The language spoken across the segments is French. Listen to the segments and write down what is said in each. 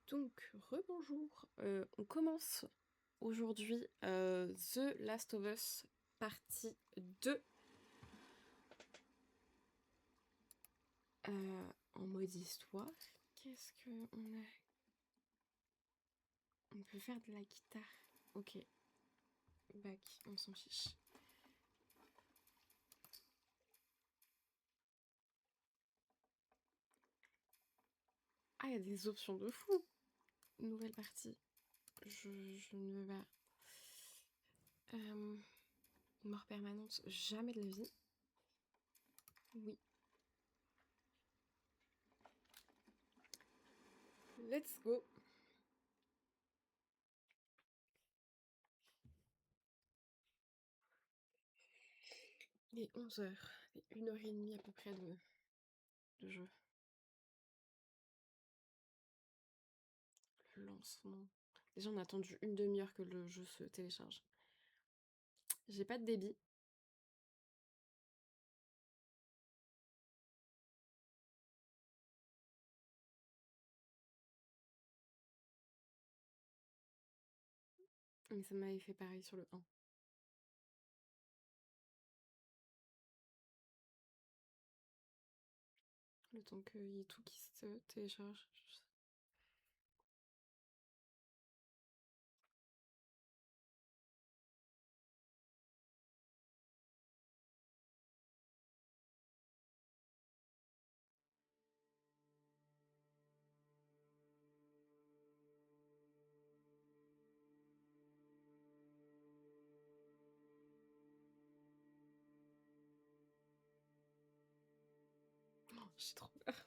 Donc, rebonjour. On commence aujourd'hui The Last of Us partie 2 en mode histoire. Qu'est-ce qu'on a? On peut faire de la guitare. Ok. Back, on s'en fiche. Ah, il y a des options de fou. Nouvelle partie. Je ne veux pas. Mort permanente, jamais de la vie. Oui. Let's go. Il est 11h. Et 1h30 à peu près de jeu. Le lancement. Déjà, on a attendu une demi-heure que le jeu se télécharge. J'ai pas de débit. Mais ça m'avait fait pareil sur le 1. Le temps qu'il y ait tout qui se télécharge. Oh, j'ai trop peur.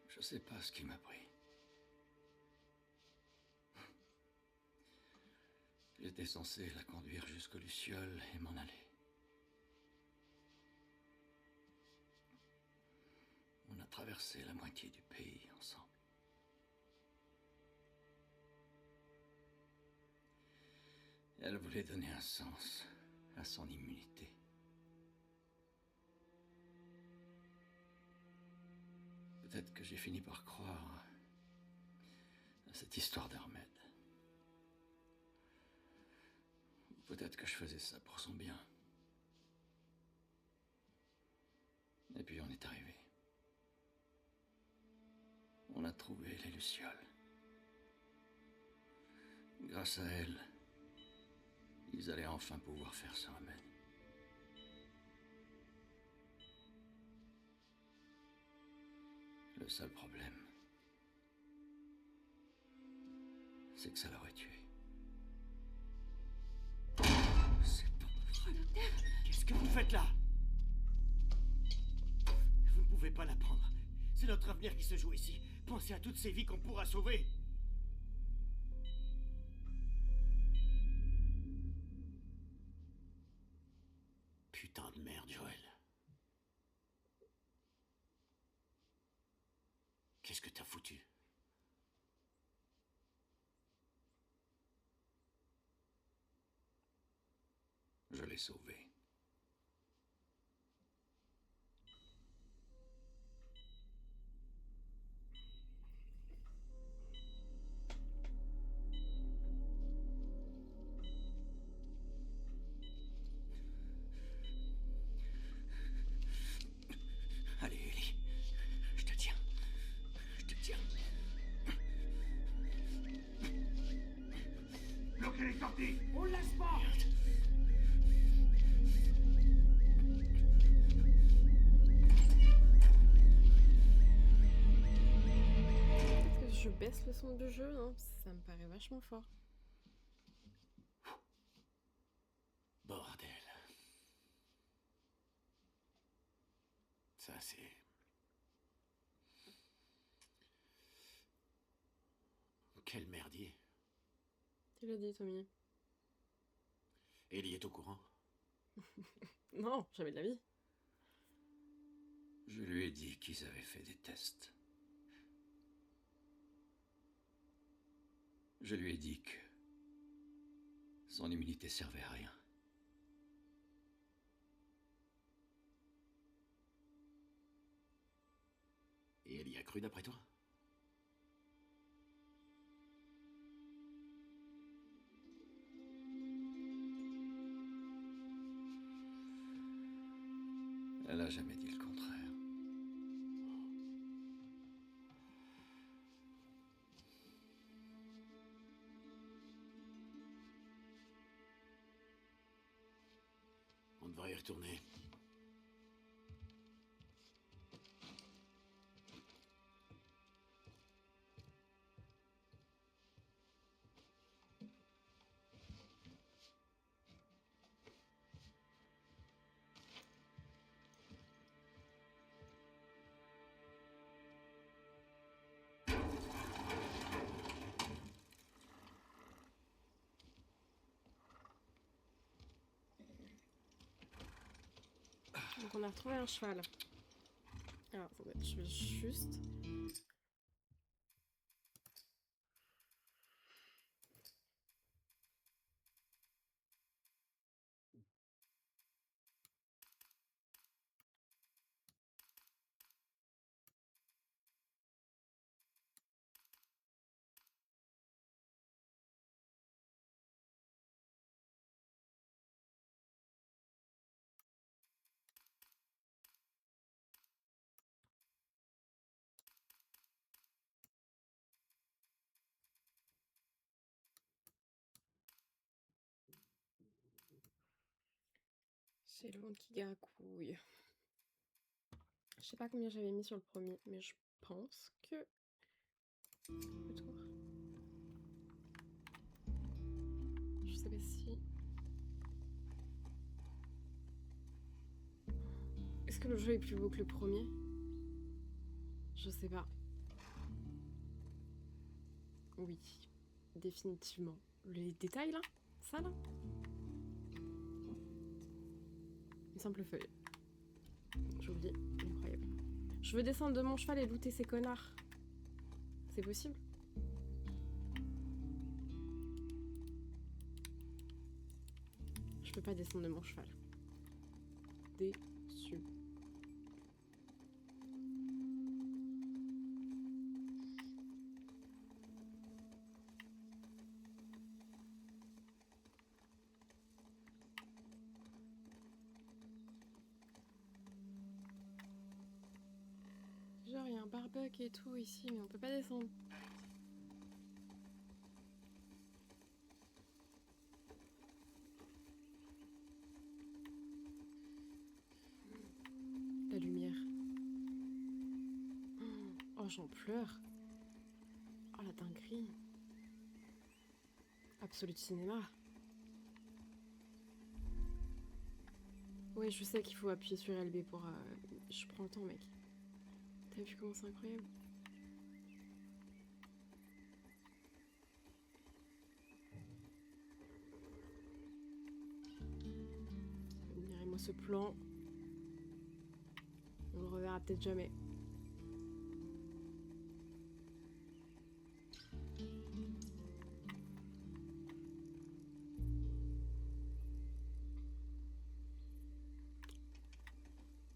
Je sais pas ce qui m'a pris. J'étais censé la conduire jusqu'aux Lucioles et m'en aller. On a traversé la moitié du pays ensemble. Elle voulait donner un sens à son immunité. Peut-être que j'ai fini par croire à cette histoire d'Ahmed. Peut-être que je faisais ça pour son bien. Et puis on est arrivé. On a trouvé les Lucioles. Grâce à elle, ils allaient enfin pouvoir faire ce remède. Le seul problème, c'est que ça l'aurait tué. C'est pas vrai. Qu'est-ce que vous faites là? Vous ne pouvez pas la prendre. C'est notre avenir qui se joue ici. Pensez à toutes ces vies qu'on pourra sauver. Putain de merde, Joël. Qu'est-ce que t'as foutu? Je l'ai sauvé. Allez, Ellie. Je te tiens. Je te tiens. Bloquez les sorties! On le laisse pas! Peut-être que je baisse le son du jeu, hein. Ça me paraît vachement fort. Bordel. Ça, c'est... Quel merdier. Tu l'as dit, Tommy. Ellie est au courant? Non, jamais de la vie. Je lui ai dit qu'ils avaient fait des tests. Je lui ai dit que son immunité servait à rien. y a cru d'après toi? Elle a jamais dit le contraire. On devrait y retourner. Donc on a retrouvé un cheval. Alors attendez, je vais juste... J'ai le ventre qui gargouille. Je sais pas combien j'avais mis sur le premier, mais je pense que... Retour. Je sais pas si... Est-ce que le jeu est plus beau que le premier? Je sais pas. Oui, définitivement. Les détails là? Ça là? Une simple feuille. Je vous le dis, incroyable. Je veux descendre de mon cheval et looter ces connards. C'est possible? Je peux pas descendre de mon cheval. Déçu. Genre, il y a un barbecue et tout ici, mais on peut pas descendre. La lumière. Oh, j'en pleure. Oh, la dinguerie. Absolute cinéma. Ouais, je sais qu'il faut appuyer sur LB pour... Je prends le temps, mec. T'as vu comment c'est incroyable? Admirez-moi ce plan. On le reverra peut-être jamais.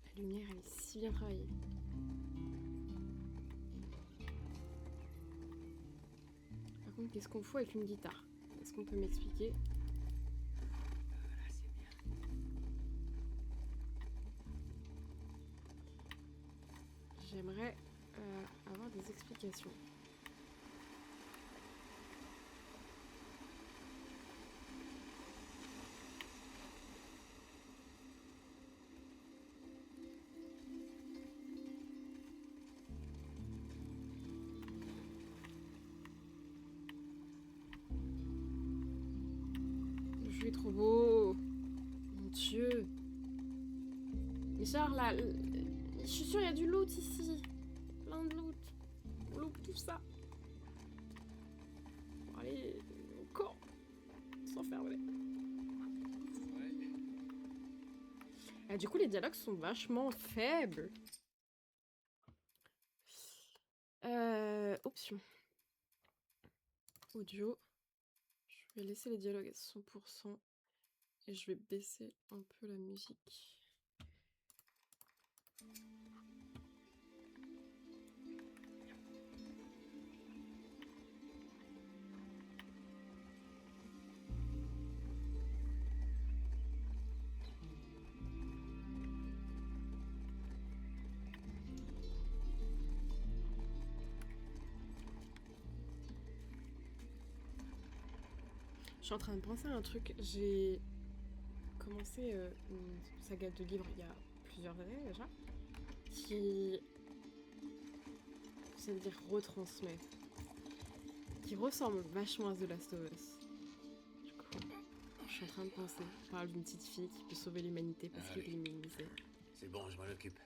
La lumière, elle est si bien travaillée. Par contre, qu'est-ce qu'on fout avec une guitare? Est-ce qu'on peut m'expliquer? Voilà, c'est bien. J'aimerais avoir des explications. Le jeu est trop beau. Mon Dieu. Mais genre là, je suis sûre il y a du loot ici. Plein de loot. On loupe tout ça. Bon, allez, au camp. S'enfermer. Ah, du coup, les dialogues sont vachement faibles. Option. Audio. Je vais laisser les dialogues à 100%. Et je vais baisser un peu la musique. Je suis en train de penser à un truc. J'ai commencé une saga de livres il y a plusieurs années déjà, qui, c'est dire, retransmet, qui ressemble vachement à The Last of Us. Du coup, je suis en train de penser. On parle d'une petite fille qui peut sauver l'humanité parce qu'il est immunisé. C'est bon, je m'en occupe.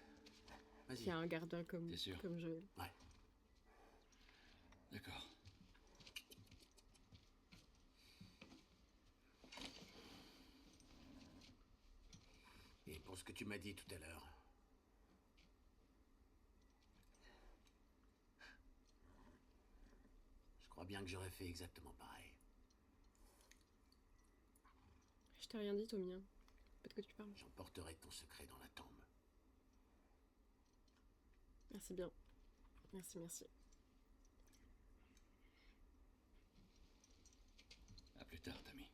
Vas-y. Qui a un gardien comme Joël. Ouais. D'accord. Et pour ce que tu m'as dit tout à l'heure. Je crois bien que j'aurais fait exactement pareil. Je t'ai rien dit, Tommy. Hein. Peut-être que tu parles. J'emporterai ton secret dans la tombe. Merci bien. Merci, merci. À plus tard, Tommy.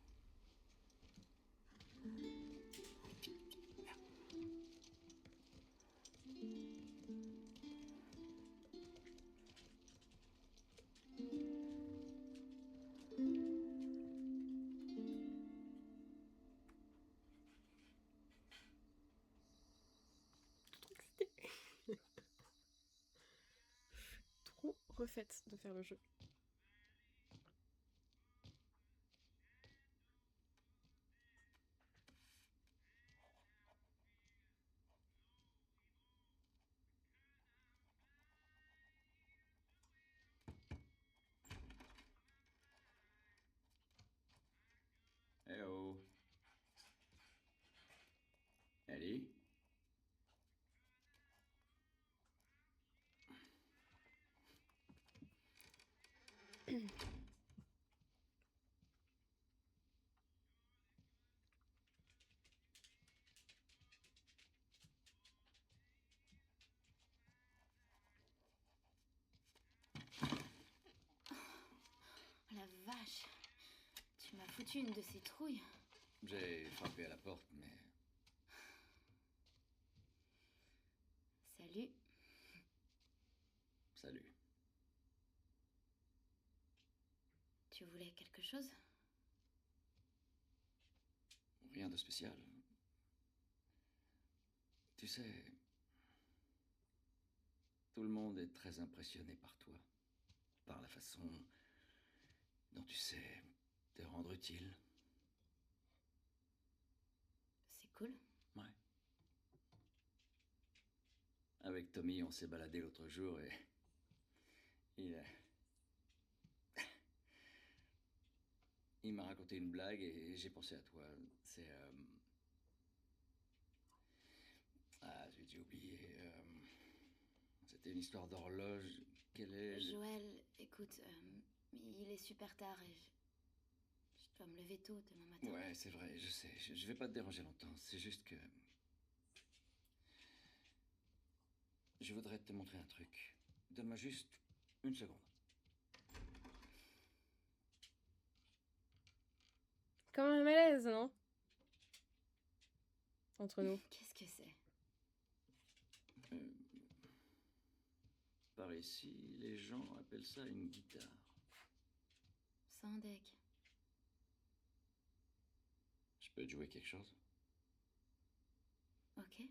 Trop refaite de faire le jeu. Eh oh. Ellie? La vache. Tu m'as foutu une de ces trouilles. J'ai frappé à la porte, mais... Salut. Salut. Tu voulais quelque chose? Rien de spécial. Tu sais... Tout le monde est très impressionné par toi. Par la façon dont tu sais te rendre utile. C'est cool. Ouais. Avec Tommy, on s'est baladé l'autre jour et... Il m'a raconté une blague et j'ai pensé à toi. C'est... Ah, j'ai oublié. C'était une histoire d'horloge. Quelle est... Joël, écoute, il est super tard et je dois me lever tôt demain matin. Ouais, c'est vrai, je sais. Je vais pas te déranger longtemps. C'est juste que... Je voudrais te montrer un truc. Donne-moi juste une seconde. Comme un malaise, non? Entre nous. Qu'est-ce que c'est? Par ici, les gens appellent ça une guitare. Sans deck. Je peux te jouer quelque chose? Ok.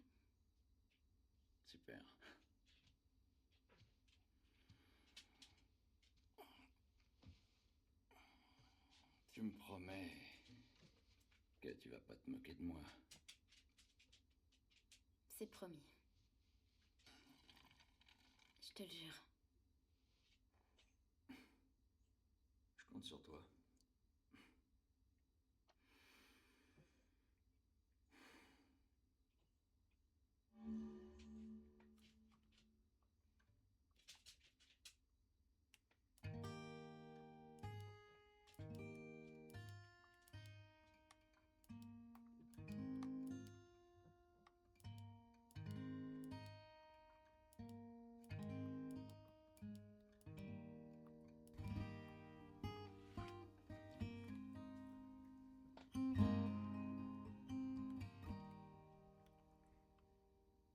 Super. Tu me promets que tu vas pas te moquer de moi. C'est promis. Je te le jure. Je compte sur toi.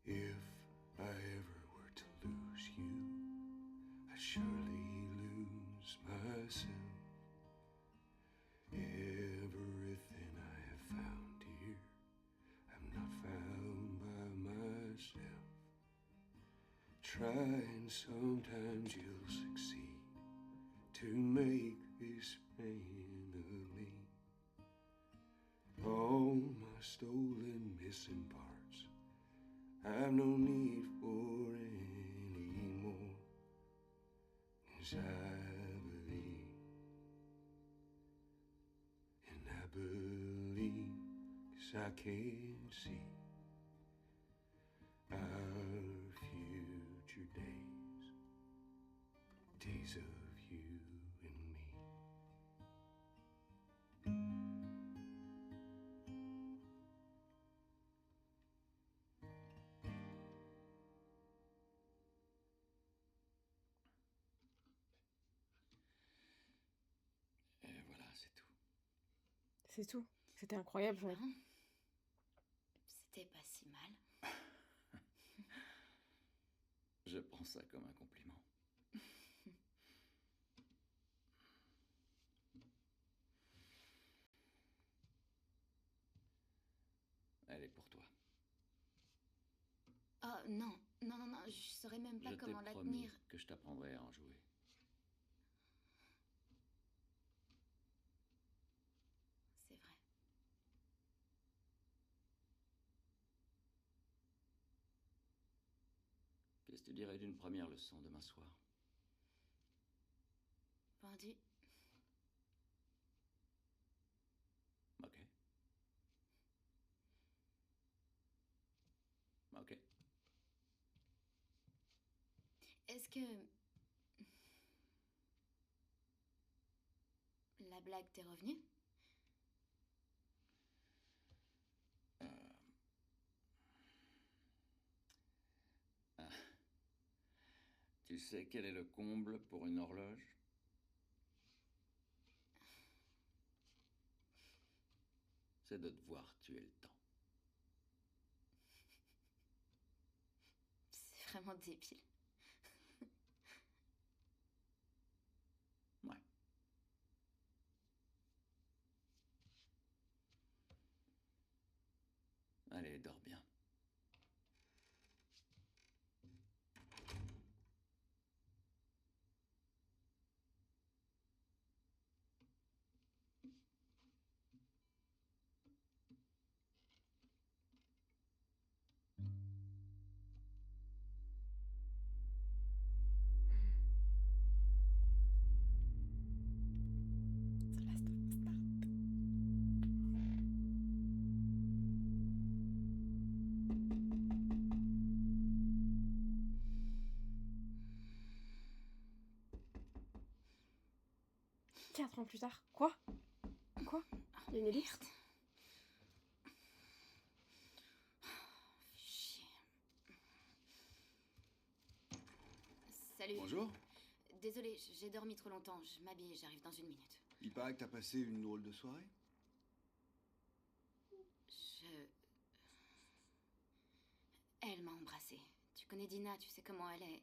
If I ever were to lose you, I'd surely lose myself. try and sometimes you'll succeed to make this man of me. All my stolen missing parts I've no need for anymore, 'cause I believe, and I believe 'cause I can see our future days, days of you and me. Et voilà, c'est tout. C'est tout. C'était incroyable, ouais. Non. C'était pas si mal. Je prends ça comme un compliment. Elle est pour toi. Oh non, non, non, non, je saurais même pas Je t'ai comment la promis tenir. que je t'apprendrai à en jouer. C'est vrai. Qu'est-ce que tu dirais d'une première leçon demain soir? Pendu. Ok. Ok. Est-ce que... La blague t'est revenue? Ah. Tu sais quel est le comble pour une horloge? C'est de devoir tuer le temps. C'est vraiment débile. Ouais. Allez, dors bien. The Last of Us Part. Quatre ans plus tard. Quoi? Il y a une ellipse? Chier. Salut. Bonjour. Désolée, j'ai dormi trop longtemps. Je m'habille, j'arrive dans une minute. Il paraît que t'as passé une drôle de soirée. Elle m'a embrassée. Tu connais Dina, tu sais comment elle est.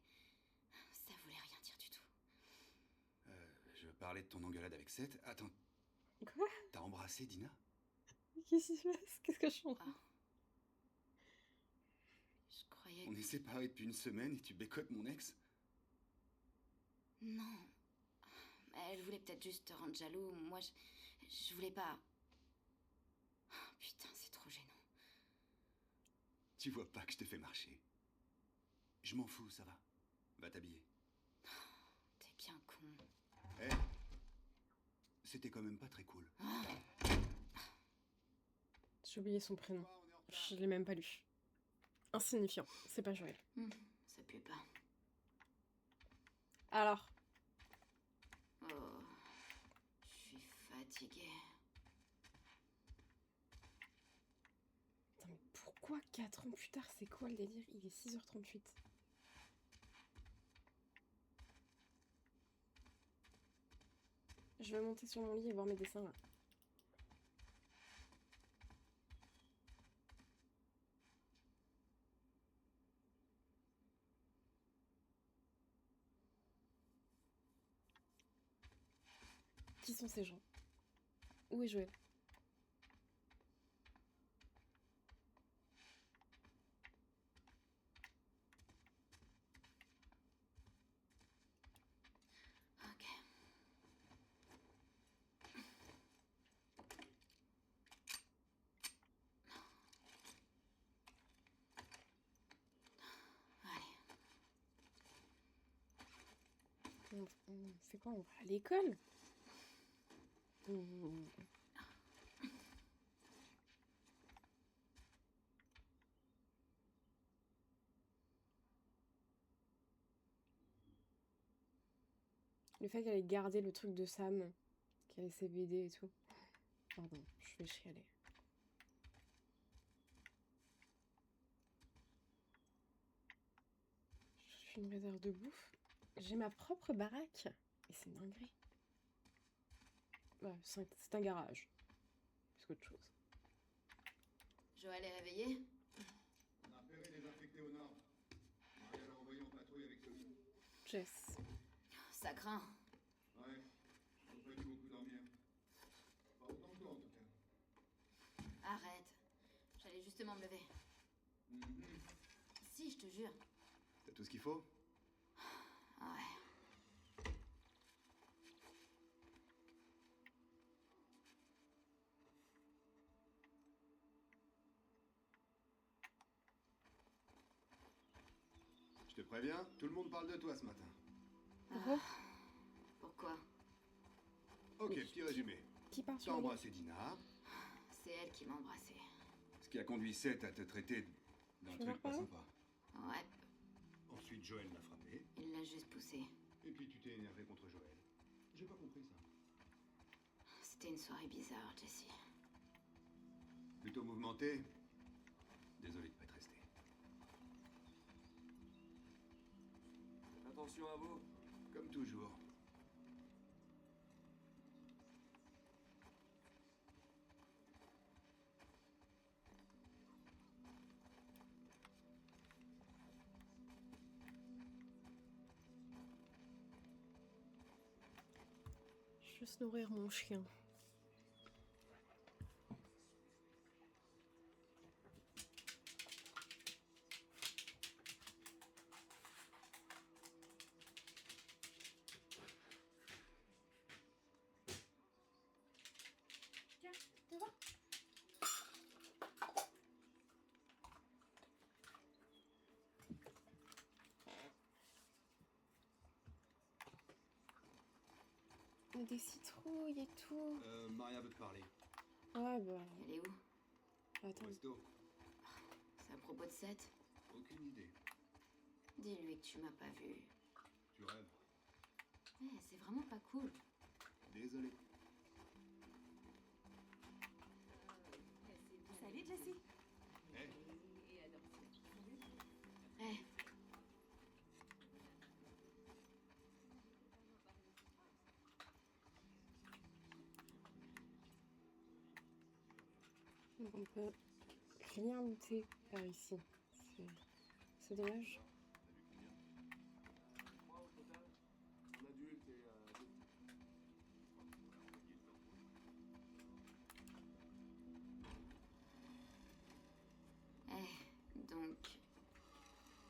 Ça voulait rien dire du tout. Je parlais de ton engueulade avec Seth. Attends, Quoi? t'as embrassé Dina? Qu'est-ce qui se passe? Qu'est-ce que je chante? Ah. Je croyais On est séparés depuis une semaine et tu bécotes mon ex? Non. Elle voulait peut-être juste te rendre jaloux. Moi, je voulais pas. Oh, putain, c'est trop gênant. Tu vois pas que je te fais marcher. Je m'en fous, ça va. Va t'habiller. T'es bien con. Eh, c'était quand même pas très cool. J'ai oublié son prénom. Je l'ai même pas lu. Insignifiant. C'est pas Joël. Ça pue pas. Alors, Oh. Je suis fatiguée. putain, mais pourquoi 4 ans plus tard? C'est quoi le délire? Il est 6h38. Je vais monter sur mon lit et voir mes dessins là. Qui sont ces gens? Où est Joël? On fait quoi? On va à l'école? Ou- Le fait qu'elle ait gardé le truc de Sam, qu'elle ait ses BD et tout. Pardon, je vais chialer. Je suis une réserve de bouffe. J'ai ma propre baraque. Et c'est une dinguerie. Ouais, c'est un garage. C'est autre chose. Joël est réveillé? On a repéré des infectés au nord. Maria l'a envoyé en patrouille avec Tommy. Jess. Ça craint. Ouais, ils n'ont pas dû beaucoup dormir. Pas autant que toi en tout cas. Arrête. J'allais justement me lever. Si, je te jure. T'as tout ce qu'il faut? Ouais. Je te préviens, tout le monde parle de toi ce matin. Pourquoi? Pourquoi? Ok, Mais petit résumé. Qui part T'as sur la embrassé Dina, C'est elle qui m'a embrassée. ce qui a conduit Seth à te traiter d'un Tu veux truc pas leur sympa. Ouais, Ensuite, Joël l'a frappé. il l'a juste poussée. Et puis tu t'es énervé contre Joël. J'ai pas compris ça. C'était une soirée bizarre, Jessie. Plutôt mouvementé. Désolé de pas être resté. Attention à vous. Comme toujours. Juste nourrir mon chien. Tiens, tu vois? Il y a des citrouilles et tout. Maria veut te parler. Ouais, bah, Elle est où? attends. Resto. C'est à propos de Seth? Aucune idée. Dis-lui que tu m'as pas vu. Tu rêves. C'est vraiment pas cool. Désolé. Salut, Jessie. Eh, Eh, On peut rien looter par ici. C'est dommage. Un adulte et deux donc...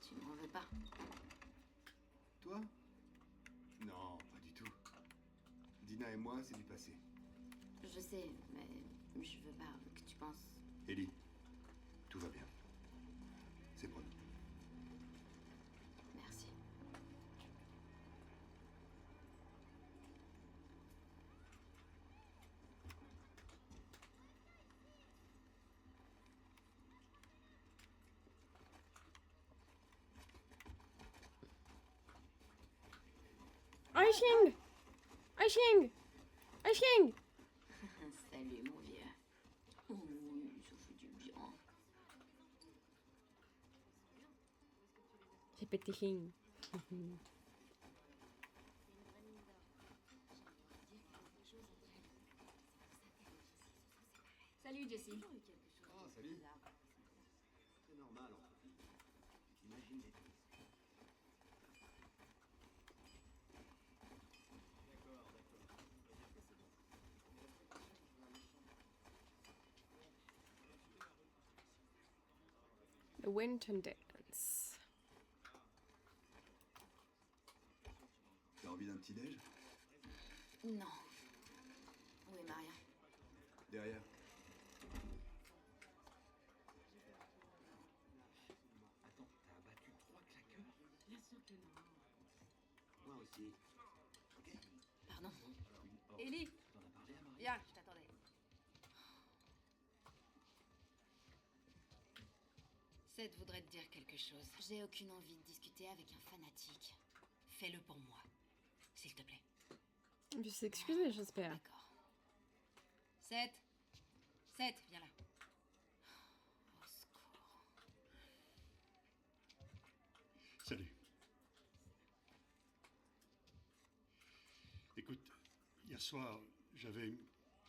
Tu m'en veux pas? toi? Non, pas du tout. Dina et moi, c'est du passé. Je sais, mais je veux pas que tu penses... Ellie, tout va bien. C'est promis. Merci. Aishing! Aishing! Aishing! Salut, mon vieux. Oui, ça fait du bien. J'ai pété Shing. Salut, Jessie. Ah, salut. C'est normal, entre filles. Imagine les filles. D'accord, d'accord. On va dire que c'est bon. The Winter Dance. T'as envie d'un petit déj? Non. Où est Maria? Derrière. Attends, t'as abattu 3 claqueurs? Bien sûr que non. Moi aussi. Ellie, T'en as parlé à Marie? viens, je t'attendais. Seth voudrait te dire quelque chose. J'ai aucune envie de discuter avec un fanatique. Fais-le pour moi, s'il te plaît. Il peut s'excuser, j'espère. D'accord. Seth, Seth, viens là. Au secours. Salut. Écoute, hier soir, j'avais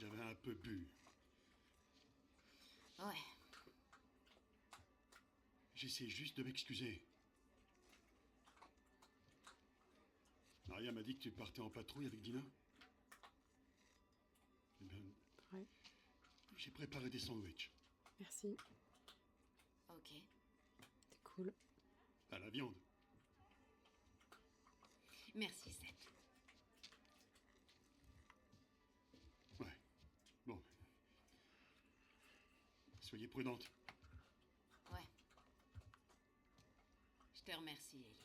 un peu bu. Ouais, J'essaie juste de m'excuser. Maria m'a dit que tu partais en patrouille avec Dina. Eh bien, Ouais, j'ai préparé des sandwichs. merci. ok. C'est cool. À la viande. Merci, Seth. Ouais. Bon. Soyez prudente. Ouais. Je te remercie, Ellie.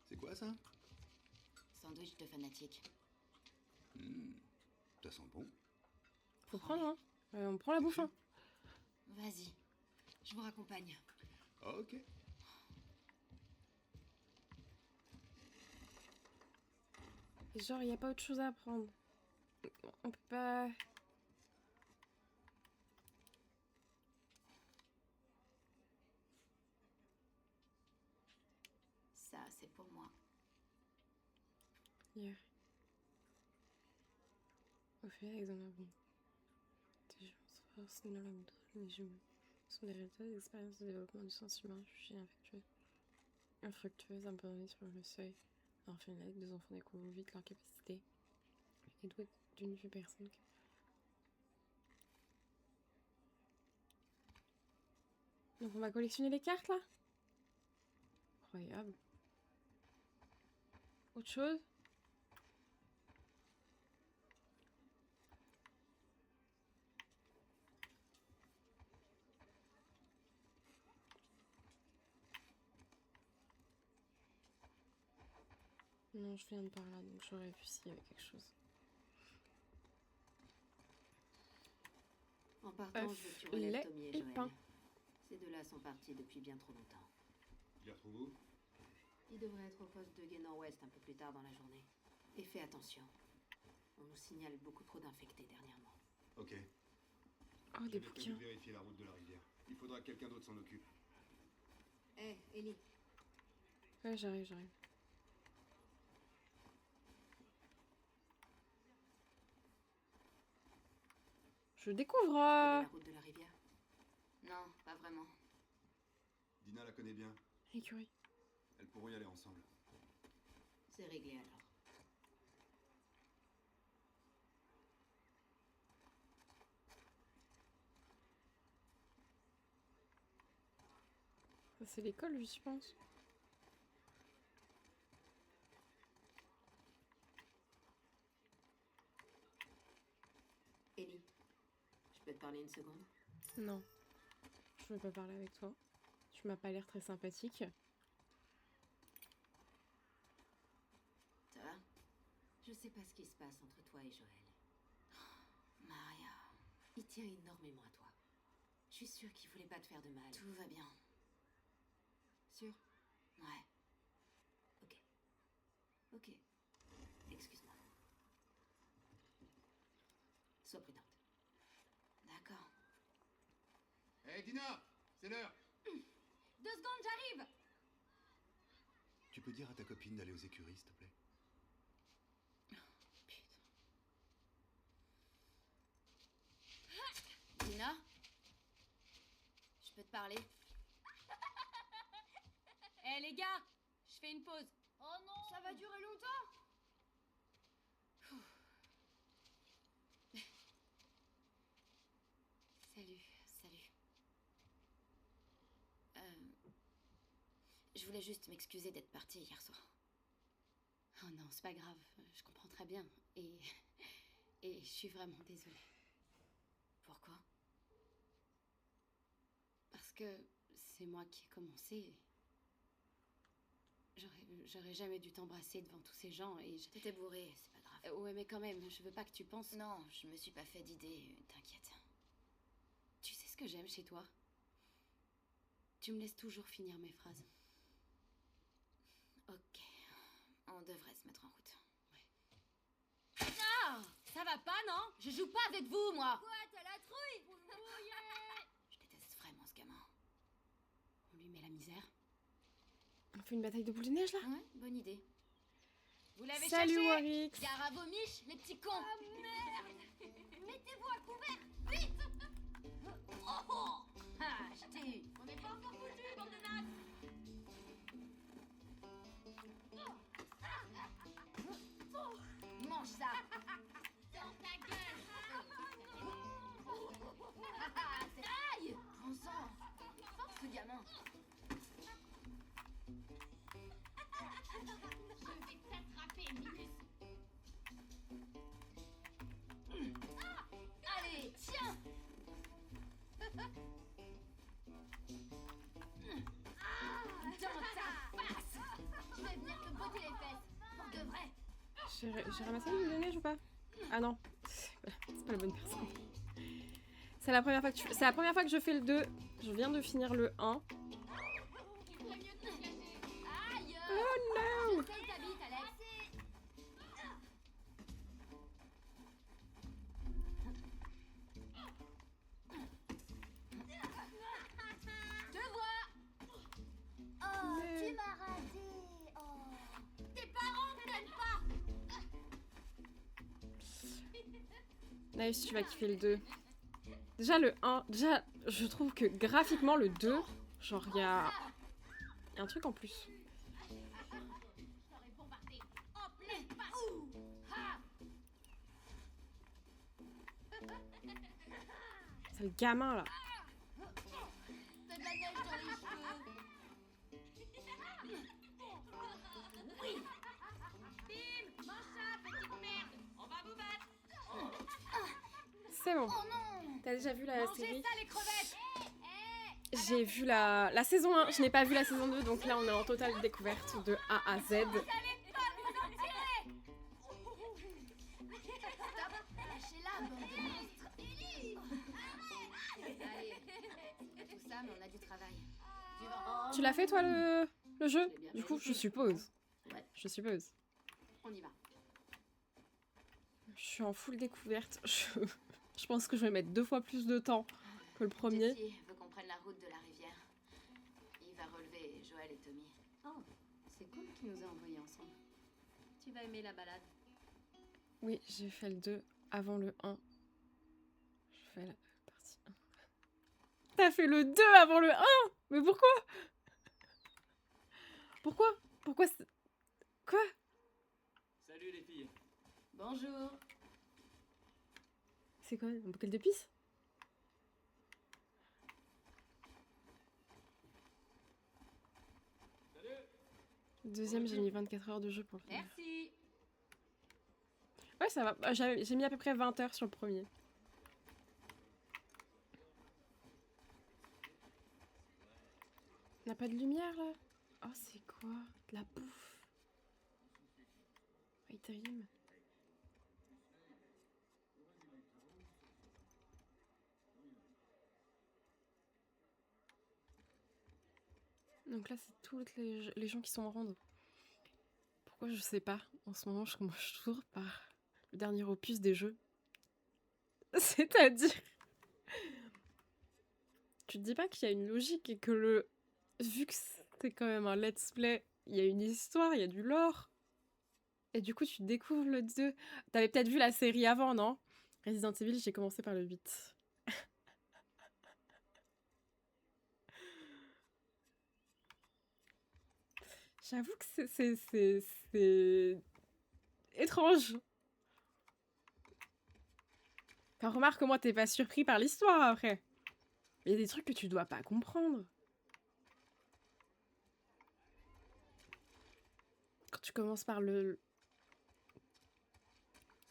C'est quoi ça? Sandwich de fanatique. Ça sent bon. Faut prendre, hein. On prend la bouffe, hein. Vas-y, je vous raccompagne. Ok. Genre, y a pas autre chose à prendre. On peut pas... Ça, c'est pour moi. Hier. Au fait, examen. Des gens se forcent dans l'abdomen, les jumeaux. Ce sont des résultats d'expériences de développement du sentiment jugé infructueuse, abandonnée sur le seuil. En finale, deux enfants découvrent vite leur capacité et doivent d'une vue personne. Donc on va collectionner les cartes là? Incroyable. Autre chose? Non, je viens de par là, donc j'aurais vu s'il y avait quelque chose. En partant, je veux que tu relèves lait Tommy et et Joël. pain. Ces deux-là sont partis depuis bien trop longtemps. Il y a trop où? Ils devraient être au poste de guet nord-ouest un peu plus tard dans la journée. Et fais attention. On nous signale beaucoup trop d'infectés dernièrement. Ok. Oh, des bouquins. vérifier la route de la rivière. Il faudra que quelqu'un d'autre s'en occupe. Hé, Ellie. Ouais, j'arrive. Je découvre... Tu connais la route de la rivière? Non, pas vraiment. Dina la connaît bien. Écurie. Elles pourront y aller ensemble. C'est réglé alors. Ça, c'est l'école, je pense. Ellie, je peux te parler une seconde? Non. Je veux pas parler avec toi. Tu m'as pas l'air très sympathique. Ça va? Je sais pas ce qui se passe entre toi et Joël. Maria, il tient énormément à toi. Je suis sûre qu'il voulait pas te faire de mal. Tout va bien. Sûr? Ouais. Ok. Ok. Excuse-moi. Sois prudente. D'accord. Hé, Dina! C'est l'heure! 2 secondes, j'arrive! Tu peux dire à ta copine d'aller aux écuries, s'il te plaît? Putain. Dina? Je peux te parler? Hé les gars! Je fais une pause. Oh non! Ça va durer longtemps? Salut. Je voulais juste m'excuser d'être partie hier soir. Oh non, c'est pas grave, je comprends très bien. Et je suis vraiment désolée. Pourquoi? Parce que c'est moi qui ai commencé. J'aurais jamais dû t'embrasser devant tous ces gens et T'étais bourrée, c'est pas grave. Ouais, mais quand même, je veux pas que tu penses... Non, je me suis pas fait d'idée, t'inquiète. Tu sais ce que j'aime chez toi? Tu me laisses toujours finir mes phrases. Ok, on devrait se mettre en route. Ouais. Ah! Ça va pas, non? Je joue pas avec vous, moi! Quoi, t'as la trouille? Vous le voyez? Je déteste vraiment ce gamin. On lui met la misère. On fait une bataille de boules de neige là? Ouais, bonne idée. Vous l'avez Salut cherché? Warwick! Gare à vos miches, les petits cons! Oh merde! Mettez-vous à couvert, vite! Oh oh! Ah, je t'ai eu! On n'est pas encore foutus, bande de nazes! Mange ça! Dans ta gueule! Aïe! Prends-en! Force ce gamin! Je vais t'attraper, Minus! Allez, tiens! Dans ta face! Je vais venir te botter les fesses! Pour de vrai! J'ai ramassé une boule de neige ou pas? Ah non, c'est pas la bonne personne. C'est la première fois que je fais le 2. Je viens de finir le 1. Il ferait mieux de te cacher! Aïe! Oh no! Essaye ta bite, Alex! Te vois! Oh, Mais- tu m'as raté! Oh! Tes parents ne t'aiment pas! Naïs, tu vas kiffer le 2. Déjà le 1, déjà je trouve que graphiquement le 2, genre il y a un truc en plus. Je t'aurais bombardé en pleine face! C'est le gamin là. T'as de la neige dans les cheveux! Oui! Bim! Mange ça, petite merde! On va vous battre! C'est bon. Oh non! T'as déjà vu la Mangez série? ça, les crevettes! J'ai vu la saison 1, je n'ai pas vu la saison 2, donc là on est en totale découverte de A à Z. Vous allez pas vous en tirer! Lâchez-la, bande de monstres! Allez, c'est pas tout ça, mais on a du travail. Du vent. Tu l'as fait toi le jeu? Du coup, je suppose. Ouais. Je suppose. On y va. Je suis en full découverte. Je pense que je vais mettre 2 fois plus de temps que le premier. Jessie veut qu'on prenne la route de la rivière. Il va relever Joël et Tommy. Oh, c'est cool qu'il nous a envoyés ensemble. Tu vas aimer la balade. Oui, j'ai fait le 2 avant le 1. Je fais la partie 1. T'as fait le 2 avant le 1? Mais pourquoi? Pourquoi Quoi? Salut les filles. Bonjour. C'est quoi? Un bocal d'épices? Deuxième, j'ai mis 24 heures de jeu pour le finir. Merci. Ouais, ça va. J'ai mis à peu près 20 heures sur le premier. On n'a pas de lumière là? Oh, c'est quoi? De la bouffe. Hytérium. Donc là, c'est toutes les gens qui sont en ronde. Pourquoi je sais pas. En ce moment, je commence toujours par le dernier opus des jeux. C'est-à-dire... Tu te dis pas qu'il y a une logique et que vu que c'est quand même un let's play, il y a une histoire, il y a du lore. Et du coup, tu découvres le 2. T'avais peut-être vu la série avant, non? Resident Evil, j'ai commencé par le 8. J'avoue que c'est étrange. Enfin, remarque moi, t'es pas surpris par l'histoire après. Il y a des trucs que tu dois pas comprendre. Quand tu commences par le...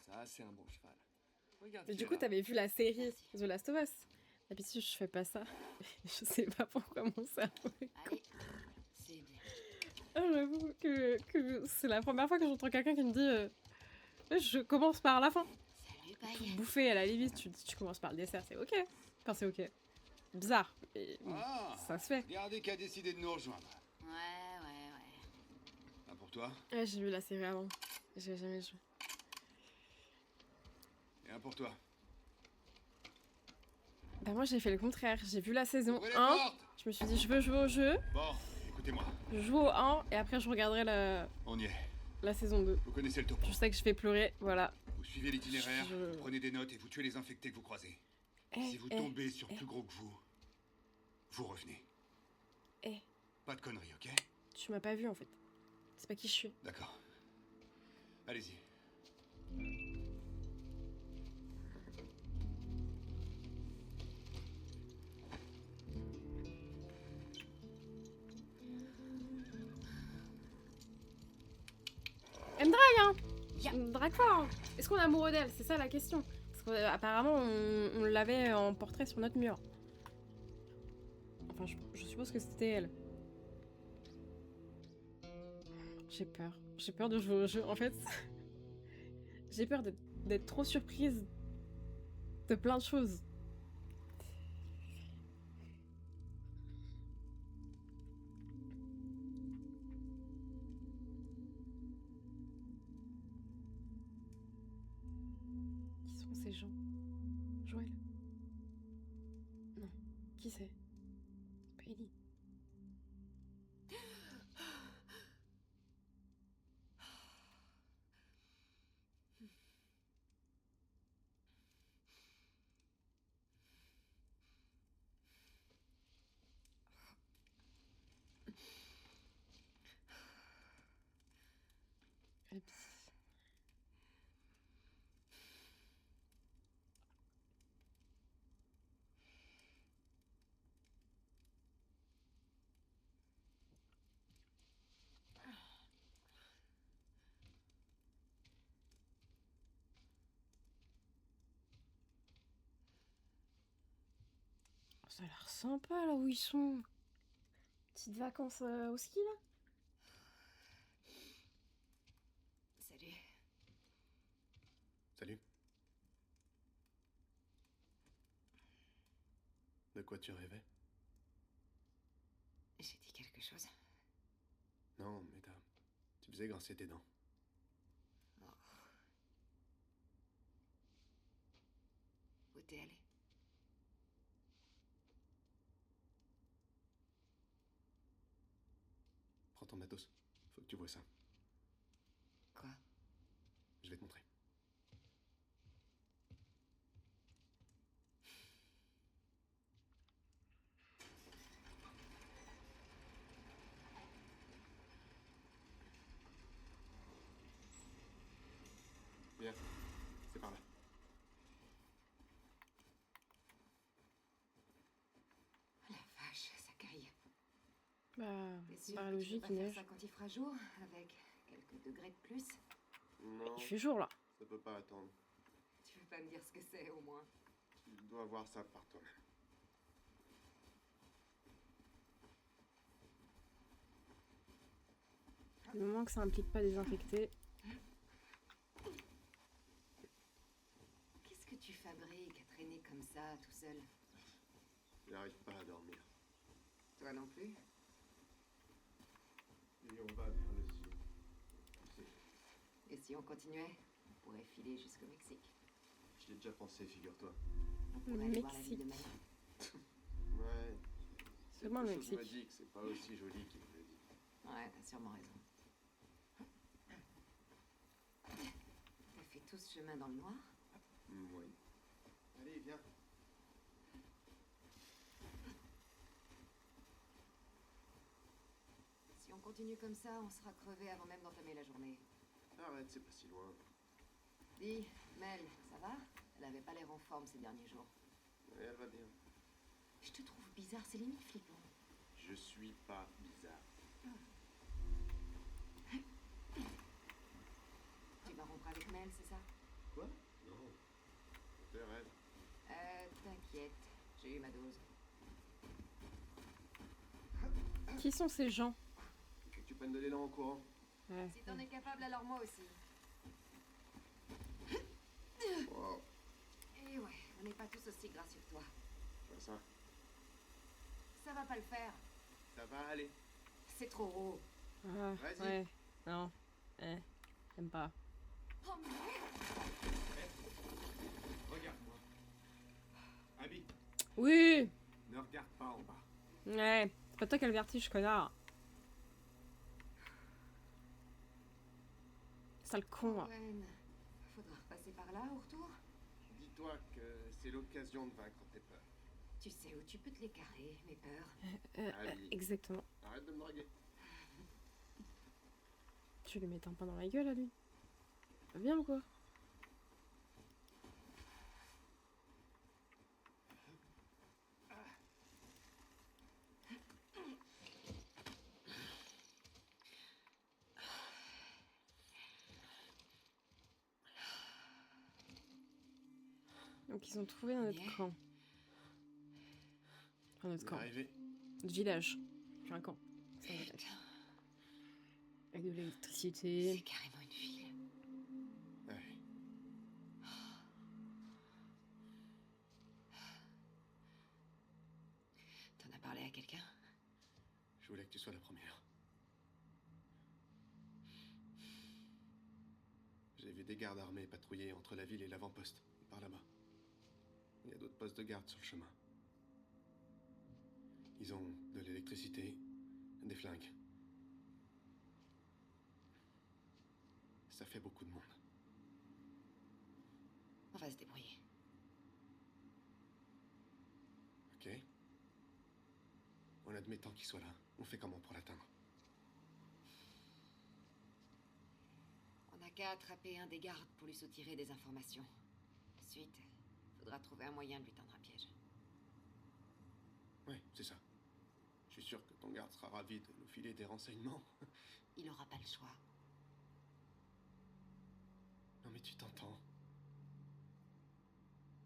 Ça, c'est un bon cheval. Regarde. Mais qui du est coup, là. t'avais vu la série Merci. The Last of Us. D'habitude, je fais pas ça. Je sais pas pourquoi mon cerveau est con. Allez, c'est bien. Ah, j'avoue que c'est la première fois que j'entends quelqu'un qui me dit Je commence par la fin. Salut, Tout Paille. bouffer à la limite, tu commences par le dessert, c'est ok. Enfin, c'est ok. Bizarre. Mais bon, Ah, ça se fait. regardez qui a décidé de nous rejoindre. Ouais. Un pour toi Ouais, j'ai vu la série avant. J'ai jamais joué. et un pour toi. Bah moi j'ai fait le contraire. J'ai vu la saison Ouvrez les 1. portes. Je me suis dit je veux jouer au jeu. Bon, écoutez-moi. Je joue au 1 et après je regarderai On y est. la saison 2. Vous connaissez le topo. Je sais que je vais pleurer, voilà. Vous suivez l'itinéraire, Je- vous prenez des notes et vous tuez les infectés que vous croisez. Si vous tombez sur plus gros que vous revenez. Eh. Pas de conneries, ok? Tu m'as pas vu en fait. C'est pas qui je suis. D'accord. Allez-y. Elle me drague hein. Elle me drague pas hein. Est-ce qu'on est amoureux d'elle? C'est ça la question. Parce qu'apparemment on l'avait en portrait sur notre mur. Enfin je suppose que c'était elle. J'ai peur. J'ai peur de jouer au jeu. En fait, j'ai peur d'être trop surprise de plein de choses. Qui sont ces gens? Joël? Non. Qui c'est? Pas Ellie. Ça a l'air sympa là où ils sont. Petites vacances au ski là. Salut. Salut. De quoi tu rêvais? J'ai dit quelque chose. Non, mais tu faisais grincer tes dents. Où t'es allé? Prends ton matos. Faut que tu vois ça. Quoi? Je vais te montrer. Viens, c'est par là. La vache, ça caille. Bah, T'es sûr par que tu logique, peux pas il faire neige. ça quand il fera jour, avec quelques degrés de plus? Non, Il fait jour là. ça peut pas attendre. Tu veux pas me dire ce que c'est, au moins? Tu dois voir ça par toi-même. Du moment que ça implique pas désinfecter. Qu'est-ce que tu fabriques à traîner comme ça, tout seul? J'arrive pas à dormir. Toi non plus? Et on va vers le sud. Tu sais, Et si on continuait? On pourrait filer jusqu'au Mexique. j'y ai déjà pensé, figure-toi. On pourrait aller voir la ville de Mexique. Manille. Ouais. Seulement le Quelque chose m'a Mexique. dit que c'est pas aussi joli qu'il me le dit. Ouais, t'as sûrement raison. T'as fait tout ce chemin dans le noir? Oui. Allez, viens. Si on continue comme ça, on sera crevé avant même d'entamer la journée. Arrête, c'est pas si loin. Dis, Mel, ça va? Elle avait pas l'air en forme ces derniers jours. Ouais, elle va bien. Je te trouve bizarre, c'est limite flippant. Je suis pas bizarre. Tu vas rompre avec Mel, c'est ça? Quoi? Non. Tes rêves. T'inquiète, j'ai eu ma dose. Qui sont ces gens? Faut que tu prennes de l'élan en courant. Ouais. Si t'en es capable, alors moi aussi. Wow, Et ouais, on n'est pas tous aussi gracieux que toi. je vois ça. Ça va pas le faire. Ça va aller. C'est trop haut. Ah, Vas-y. ouais. Non. J'aime pas. Oh merde. Regarde-moi. Abby, Oui. ne regarde pas en bas. Ouais. C'est pas toi qui as le vertige, connard. Sale con. Hein. Owen, faudra repasser par là au retour. Dis-toi que c'est l'occasion de vaincre tes peurs. Tu sais où tu peux te les carrer, mes peurs. Abby, Exactement. arrête de me draguer. Tu lui mets un pain dans la gueule à lui. Pas bien ou quoi? Donc ils ont trouvé On y notre est. camp. Enfin notre On est camp. arrivé. Notre village. Puis un camp. C'est un village. Putain, Avec de c'est l'électricité. carrément une ville. Ouais. T'en as parlé à quelqu'un? Je voulais que tu sois la première. J'ai vu des gardes armés patrouiller entre la ville et l'avant-poste, par là-bas. Il y a d'autres postes de garde sur le chemin. Ils ont de l'électricité, des flingues. Ça fait beaucoup de monde. On va se débrouiller. Ok? En admettant qu'il soit là, on fait comment pour l'atteindre? On n'a qu'à attraper un des gardes pour lui soutirer des informations. Ensuite, faudra trouver un moyen de lui tendre un piège. Ouais, c'est ça. Je suis sûr que ton garde sera ravi de nous filer des renseignements. Il aura pas le choix. Non mais tu t'entends.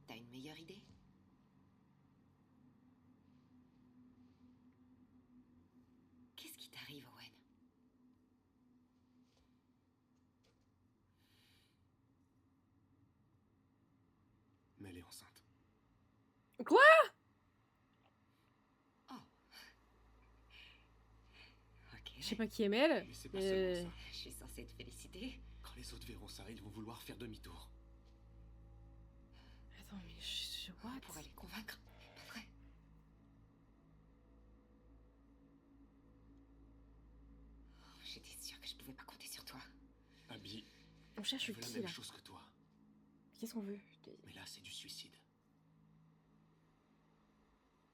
T'as une meilleure idée? Qu'est-ce qui t'arrive, Owen? Mais elle est enceinte. Quoi? Oh. Ok. Je sais pas qui est Mel. Mais c'est pas seulement ça. Je suis censée te féliciter. Quand les autres verront ça, ils vont vouloir faire demi-tour. Attends, mais je... What? On pourrait les convaincre. Pas vrai? Oh, j'étais sûre que je pouvais pas compter sur toi. Abby, On cherche je veux la qui même là? chose que toi. Qu'est-ce qu'on veut? Mais là, c'est du suicide.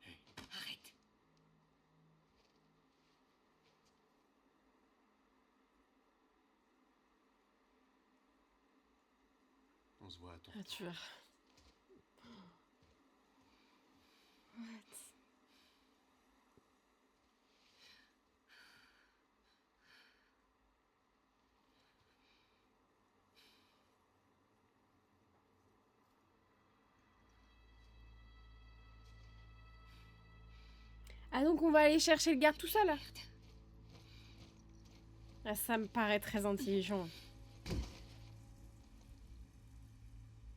Hey, Arrête. on se voit à ton Ah, tu vois. What? Ah donc on va aller chercher le garde tout seul là? Ah, ça me paraît très intelligent.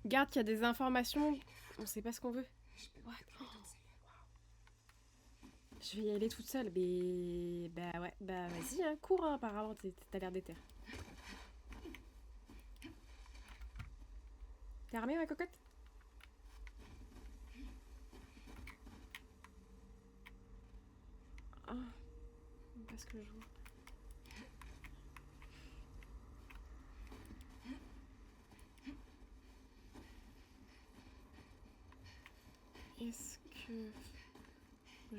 Garde qui a des informations, on sait pas ce qu'on veut. What? Je vais y aller toute seule, mais... Bah ouais, bah vas-y, hein, cours, hein, apparemment, t'as l'air déter. T'es armée, ma cocotte? Ah, parce que je vois. Est-ce que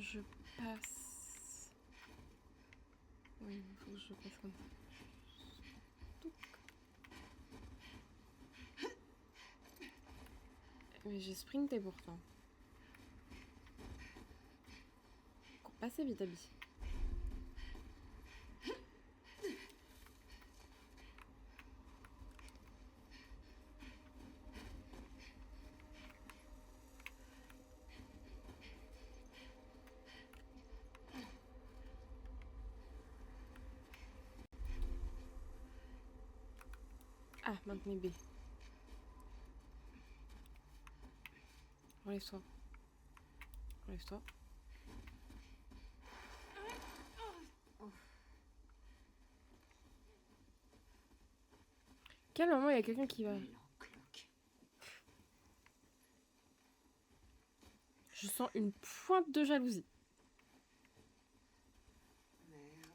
je passe... Oui, il faut que je passe comme ça. Touc. Mais j'ai sprinté pourtant. Cours pas assez vite, Abby. Ah, maintenez B. Relève-toi. Relève-toi. Quel moment il y a quelqu'un qui va... L'encloque. Je sens une pointe de jalousie. Merde.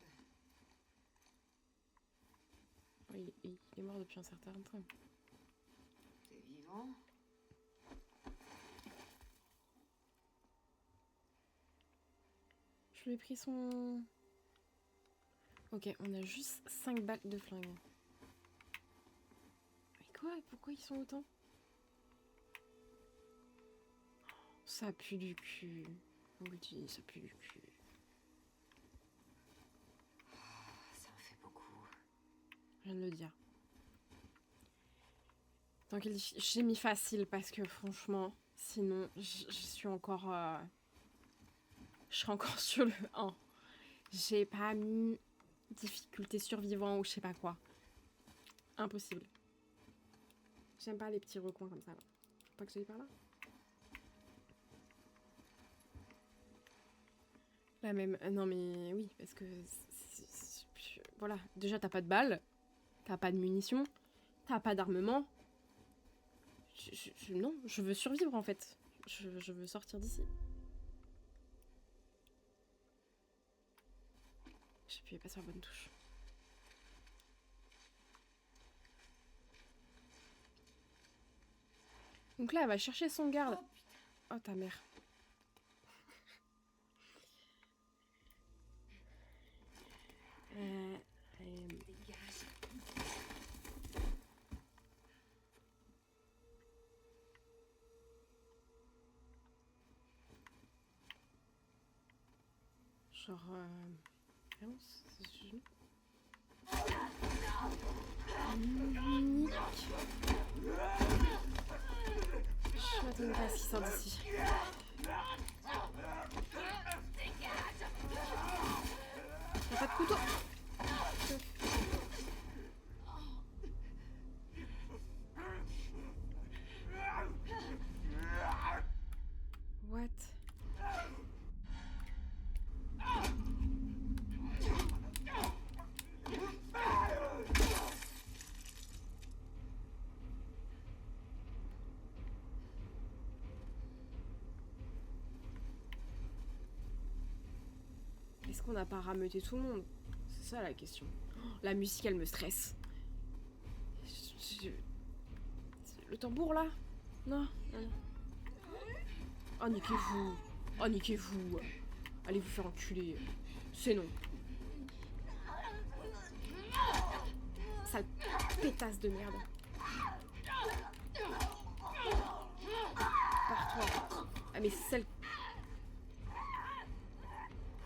Il est mort depuis un certain temps. T'es vivant? Je lui ai pris son... Ok, on a juste 5 balles de flingue. Mais quoi? Pourquoi ils sont autant? Ça pue du cul. On le dit, ça pue du cul. Ça en fait beaucoup. Je viens de le dire. Donc j'ai mis facile parce que franchement, sinon je suis encore... Je serai encore sur le 1. J'ai pas mis difficulté survivant ou je sais pas quoi. Impossible. J'aime pas les petits recoins comme ça là. Faut pas que j'aille par là. La même... Non mais oui, parce que... Voilà, déjà t'as pas de balles. T'as pas de munitions. T'as pas d'armement. Non, je veux survivre en fait. Je veux sortir d'ici. J'appuyais pas sur la bonne touche. Donc là, elle va chercher son garde. Oh, ta mère. Dégage. Genre... Non, c'est... Nick. Je m'attendais pas à ce qu'il sorte d'ici. Y'a pas de couteau. What? Est-ce qu'on n'a pas rameuté tout le monde? C'est ça la question. Oh, la musique, elle me stresse. Le tambour là? Non, non. Oh, niquez-vous. Oh, niquez-vous. Allez vous faire enculer. C'est non. Sale pétasse de merde. Pars-toi. Ah, mais celle...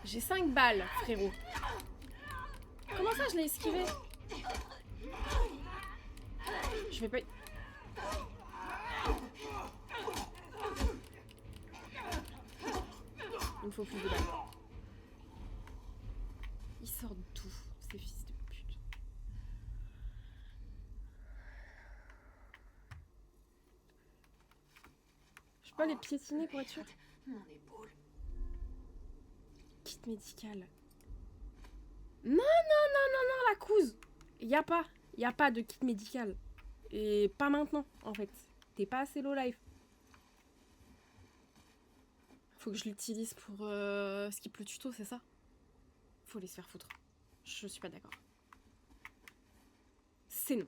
J'ai 5 balles, frérot. Comment ça, je l'ai esquivé? Je vais pas... Il me faut plus de balles. Ils sortent d'où, ces fils de pute? Je peux pas les piétiner pour être sûr? Mon épaule. Kit médical. Non, non, non, non, non, la couse. Y a pas de kit médical. Et pas maintenant, en fait. T'es pas assez low life. Faut que je l'utilise pour skip le tuto, c'est ça? Faut les se faire foutre. Je suis pas d'accord. C'est non.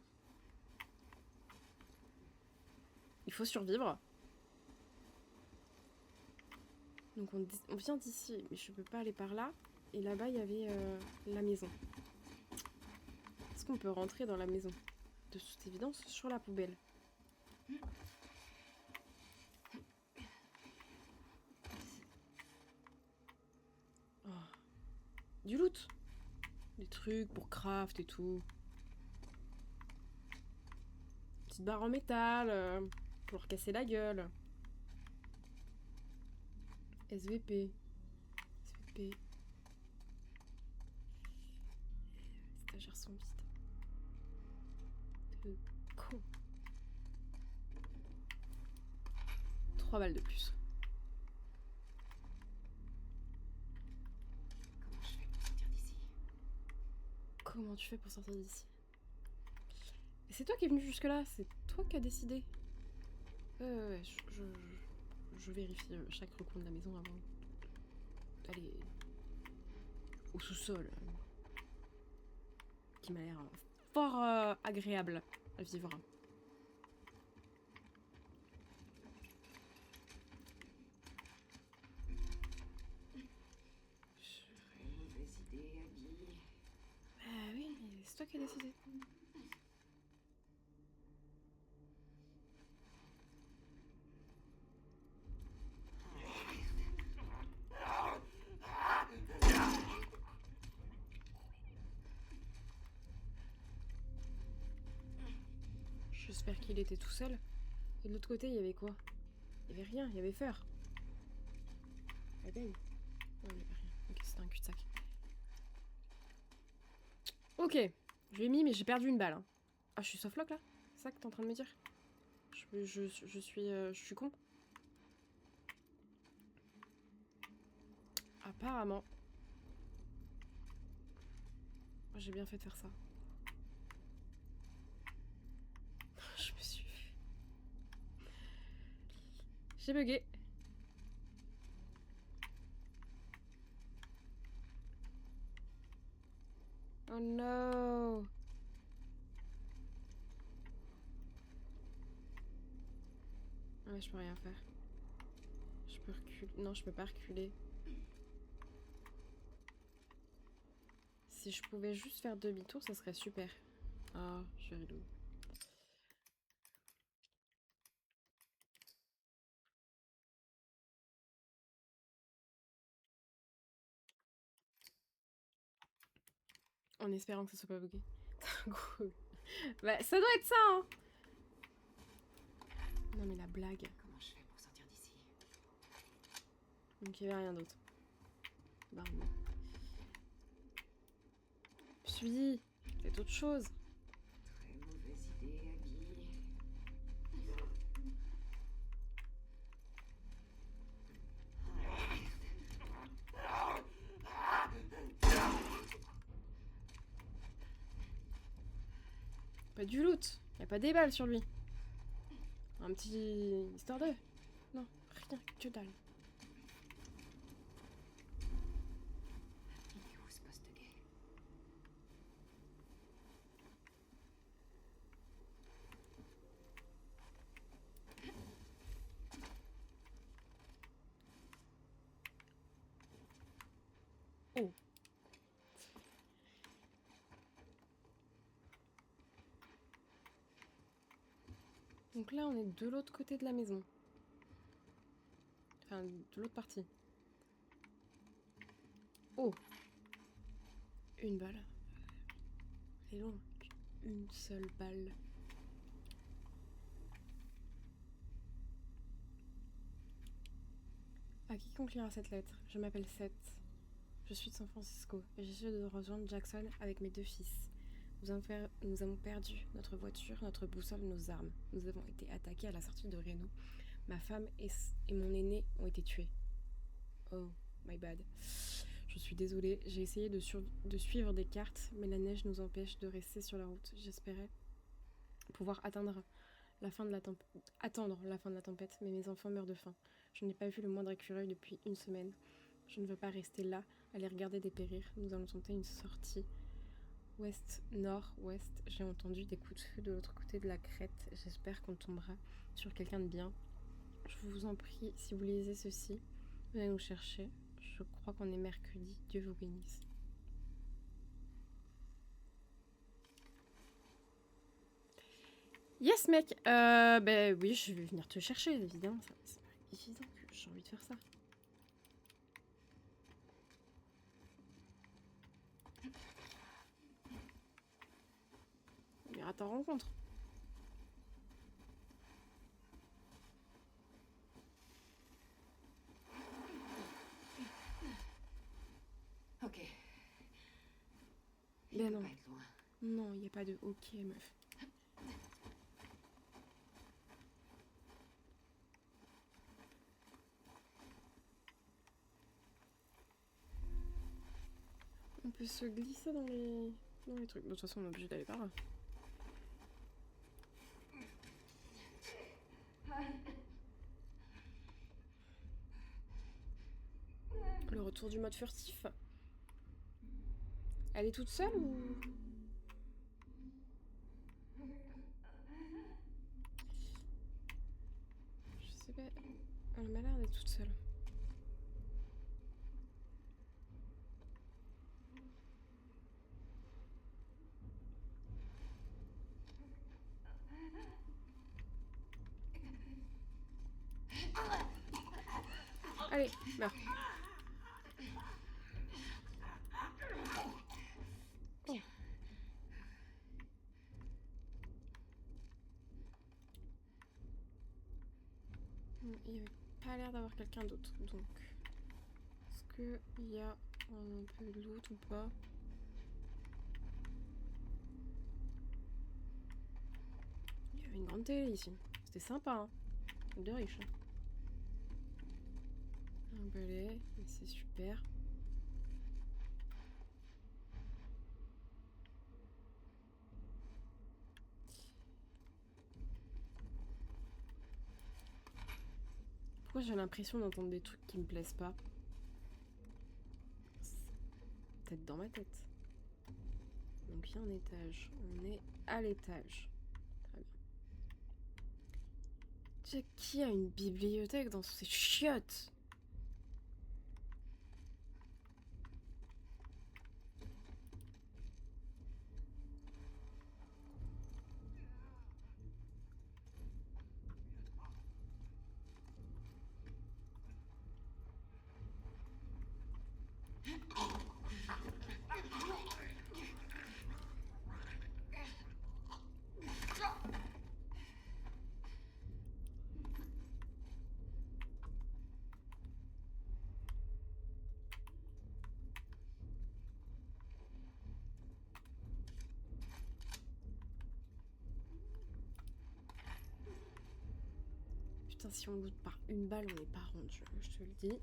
Il faut survivre. Donc on vient d'ici, mais je peux pas aller par là. Et là-bas, il y avait la maison. Est-ce qu'on peut rentrer dans la maison? De toute évidence, sur la poubelle. Oh. Du loot. Des trucs pour craft et tout. Petite barre en métal pour leur casser la gueule. SVP. SVP. Stagiaires sont vides. De con. 3 balles de plus. Comment tu fais pour sortir d'ici? Et c'est toi qui es venu jusque-là, c'est toi qui as décidé. Ouais, je vérifie chaque recoin de la maison avant d'aller au sous-sol. Qui m'a l'air fort agréable à vivre. Mauvaise idée, Abby. Ah oui, mais c'est toi qui as décidé. J'espère qu'il était tout seul. Et de l'autre côté, il y avait quoi? Il y avait rien, il y avait Fer. Ah ben. Non, il y avait rien. Ok, c'était un cul-de-sac. Ok, je l'ai mis, mais j'ai perdu une balle. Hein. Ah, je suis softlock là? C'est ça que t'es en train de me dire? Je suis con. Apparemment. J'ai bien fait de faire ça. Je me suis... J'ai bugué. Oh no. Ouais, je peux rien faire. Je peux reculer. Non, je peux pas reculer. Si je pouvais juste faire demi-tour, ça serait super. Ah, je vais reload. En espérant que ça soit pas bugué. Cool. Bah, ça doit être ça, hein. Non, mais la blague. Comment je fais pour sortir d'ici? Donc il y avait rien d'autre. Bah non. Je me suis dit, peut-être autre chose. Très mauvaise idée, Abby. Pas du loot. Y a pas des balles sur lui. Un petit... histoire de... Non, rien, que dalle. Il est où ce poste gay? Oh. Donc là, on est de l'autre côté de la maison. Enfin, de l'autre partie. Oh. Une balle. Elle est longue. Une seule balle. À quiconque lira cette lettre, je m'appelle Seth. Je suis de San Francisco et j'essaie de rejoindre Jackson avec mes 2 fils. Nous avons perdu notre voiture, notre boussole, nos armes. Nous avons été attaqués à la sortie de Reno. Ma femme et mon aîné ont été tués. Oh, my bad. Je suis désolée, j'ai essayé de suivre des cartes, mais la neige nous empêche de rester sur la route. J'espérais pouvoir attendre la fin de la tempête, mais mes enfants meurent de faim. Je n'ai pas vu le moindre écureuil depuis une semaine. Je ne veux pas rester là, à les regarder dépérir. Nous allons tenter une sortie ouest, nord, ouest. J'ai entendu des coups de feu de l'autre côté de la crête. J'espère qu'on tombera sur quelqu'un de bien. Je vous en prie, si vous lisez ceci, venez nous chercher. Je crois qu'on est mercredi. Dieu vous bénisse. Yes, mec. Ben oui, je vais venir te chercher, évidemment. C'est pas évident que j'ai envie de faire ça. On ira à ta rencontre. Ok. Mais Il non. peut pas être loin. Non, il n'y a pas de ok, meuf. On peut se glisser dans les... dans les trucs. De toute façon, on est obligé d'aller par là. Le retour du mode furtif. Elle est toute seule ou... Je sais pas. Elle m'a l'air d'être toute seule. Allez, meurs. Oh. Il n'y avait pas l'air d'avoir quelqu'un d'autre, donc... Est-ce qu'il y a un peu de loot ou pas? Il y avait une grande télé ici. C'était sympa, hein. De riche. Hein. Un balai, c'est super. Pourquoi j'ai l'impression d'entendre des trucs qui me plaisent pas? C'est peut-être dans ma tête. Donc il y a un étage. On est à l'étage. Très bien. Déjà, qui a une bibliothèque dans ces chiottes? Putain, si on loot par une balle, on n'est pas rendu, je te le dis.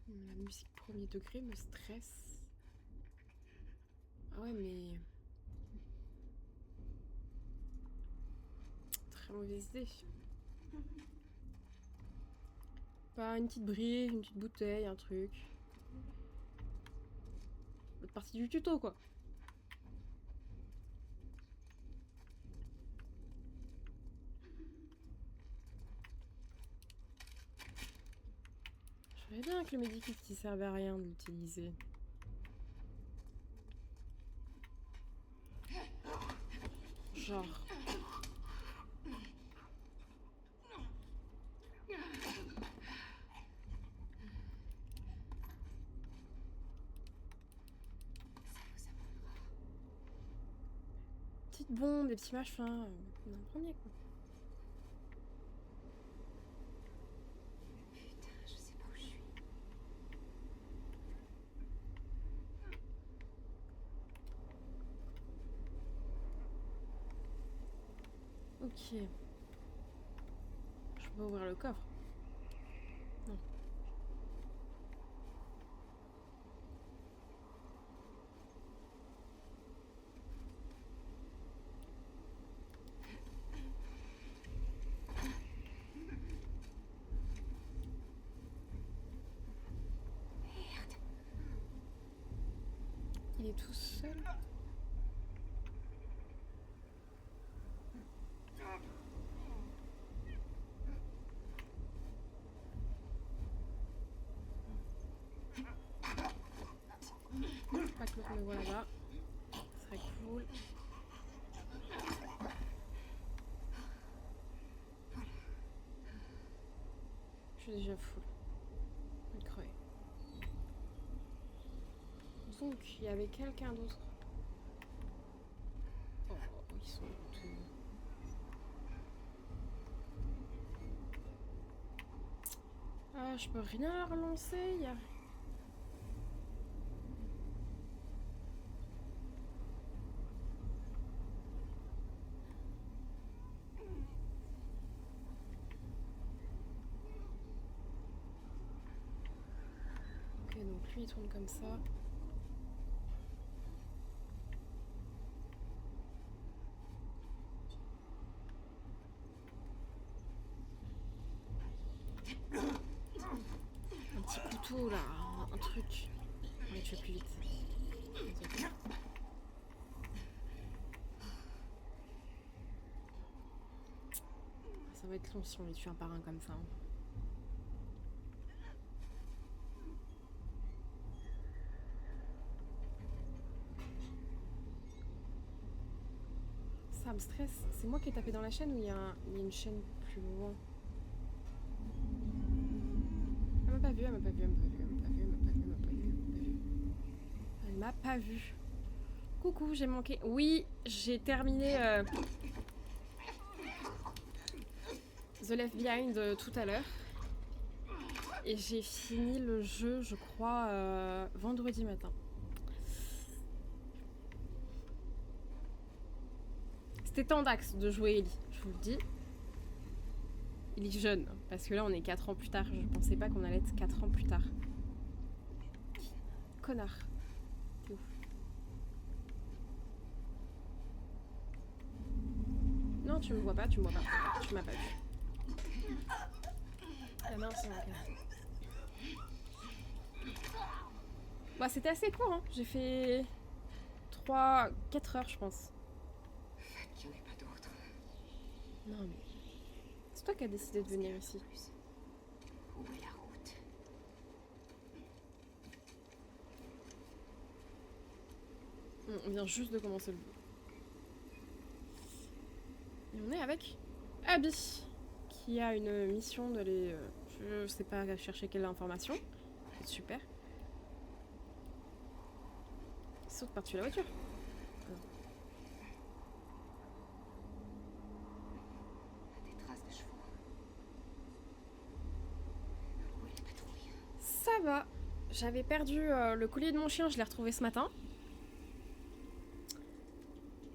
La musique premier degré me stresse. Ah ouais, mais... Très mauvaise idée. Pas une petite brique, une petite bouteille, un truc. L'autre partie du tuto, quoi. Je savais bien que le medikit qui servait à rien de l'utiliser. Genre... Petite bombe, des petits machins... On en premier, quoi. Putain, je sais pas où je suis. Ok. Je peux ouvrir le coffre. Non. Il est tout seul. Pas que l'autre me voit là-bas. Ce serait cool. Je suis déjà full. Je vais crever. Donc, il y avait quelqu'un d'autre. Oh, ils sont tous... Ah, je peux rien relancer, il y a... Lui il tourne comme ça. Un petit couteau là, un truc. Mais tu vas plus vite. Ok. Ça va être long si on les tue un par un comme ça. Hein. Ça me stresse. C'est moi qui ai tapé dans la chaîne ou il y a une chaîne plus loin? Elle m'a pas vu, elle m'a pas vu, elle m'a pas vu, elle m'a pas vu, elle m'a pas vu, elle m'a pas vu, elle m'a pas vu. Coucou, j'ai manqué. Oui, j'ai terminé The Left Behind tout à l'heure. Et j'ai fini le jeu, je crois, vendredi matin. C'était temps d'axe de jouer Ellie, je vous le dis. Il est jeune, parce que là on est 4 ans plus tard. Je pensais pas qu'on allait être 4 ans plus tard. Connard. T'es ouf. Non, tu me vois pas, tu me vois pas. Tu m'as pas vu. Ah mince, ok. Bah c'était assez court, hein. J'ai fait 4 heures je pense. Qu'il n'y en ait pas d'autres. Non mais... C'est toi qui as décidé de venir ici. Où est la route? On vient juste de commencer le boulot. Et on est avec Abby, qui a une mission d'aller... je sais pas chercher quelle information. C'est super. Il saute par-dessus la voiture. Des traces de chevaux. Où est la patrouille? Ça va. J'avais perdu le collier de mon chien, je l'ai retrouvé ce matin.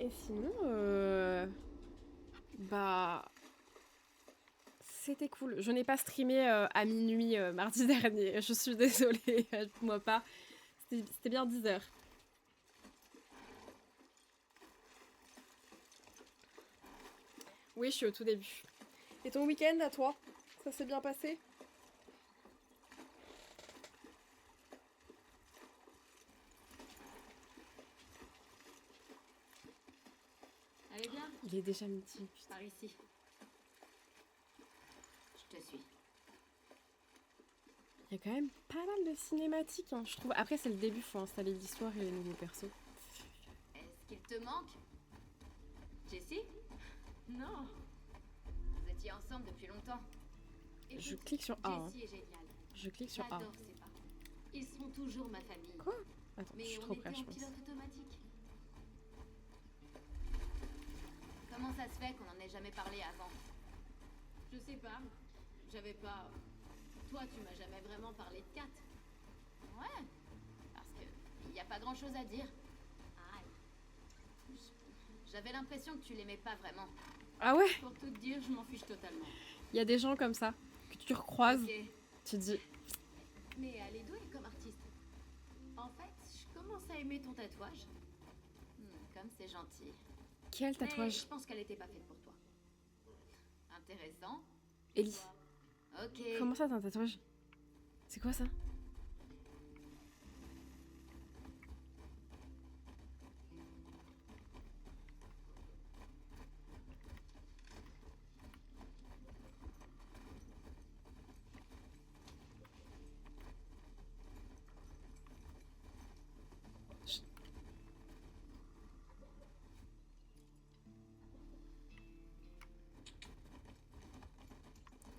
Et sinon, bah... C'était cool. Je n'ai pas streamé à minuit mardi dernier. Je suis désolée, moi pas. C'était bien 10 heures. Oui, je suis au tout début. Et ton week-end à toi? Ça s'est bien passé? Allez bien, Il est déjà midi. par ici. Je te suis. Il y a quand même pas mal de cinématiques, hein, je trouve. Après, c'est le début, faut installer l'histoire et les nouveaux persos. Est-ce qu'il te manque? Jessie? Non. Vous étiez ensemble depuis longtemps. Je Écoute, clique sur A. Hein. Jessie est géniale. Je clique sur A. J'adore ses parents. Ils seront toujours ma famille. Quoi? Attends, je Mais suis on trop était près, je en pense. pilote automatique. Comment ça se fait qu'on en ait jamais parlé avant? Je sais pas. J'avais pas... Toi, tu m'as jamais vraiment parlé de Kat. Ouais. Parce que il y a pas grand-chose à dire. Aïe. J'avais l'impression que tu l'aimais pas vraiment. Ah ouais? Pour tout te dire, je m'en fiche totalement. Il y a des gens comme ça, que tu recroises, Ok. tu te dis... Mais elle est douée comme artiste. En fait, je commence à aimer ton tatouage. Comme c'est gentil. Quel Mais tatouage? je pense qu'elle était pas faite pour toi. Intéressant. Ellie. Ok. Comment ça, t'as un tatouage? C'est quoi ça?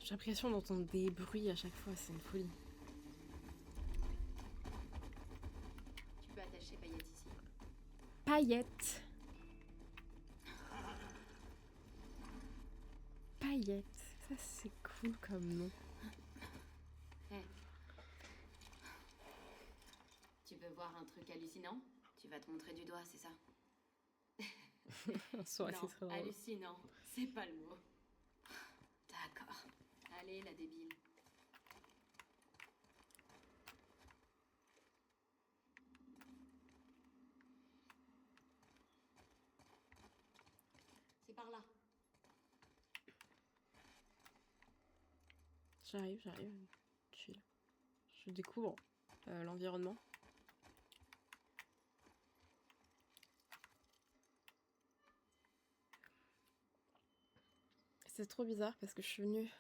J'ai l'impression d'entendre des bruits à chaque fois, c'est une folie. Tu peux attacher Paillette ici. Paillette. Paillette. Ça, c'est cool comme nom. Tu veux voir un truc hallucinant? Tu vas te montrer du doigt, c'est ça? Soit, Non, ce serait drôle. hallucinant, c'est pas le mot. D'accord. Allez, la débile. par là. J'arrive. Chill. Je découvre l'environnement. C'est trop bizarre parce que je suis venue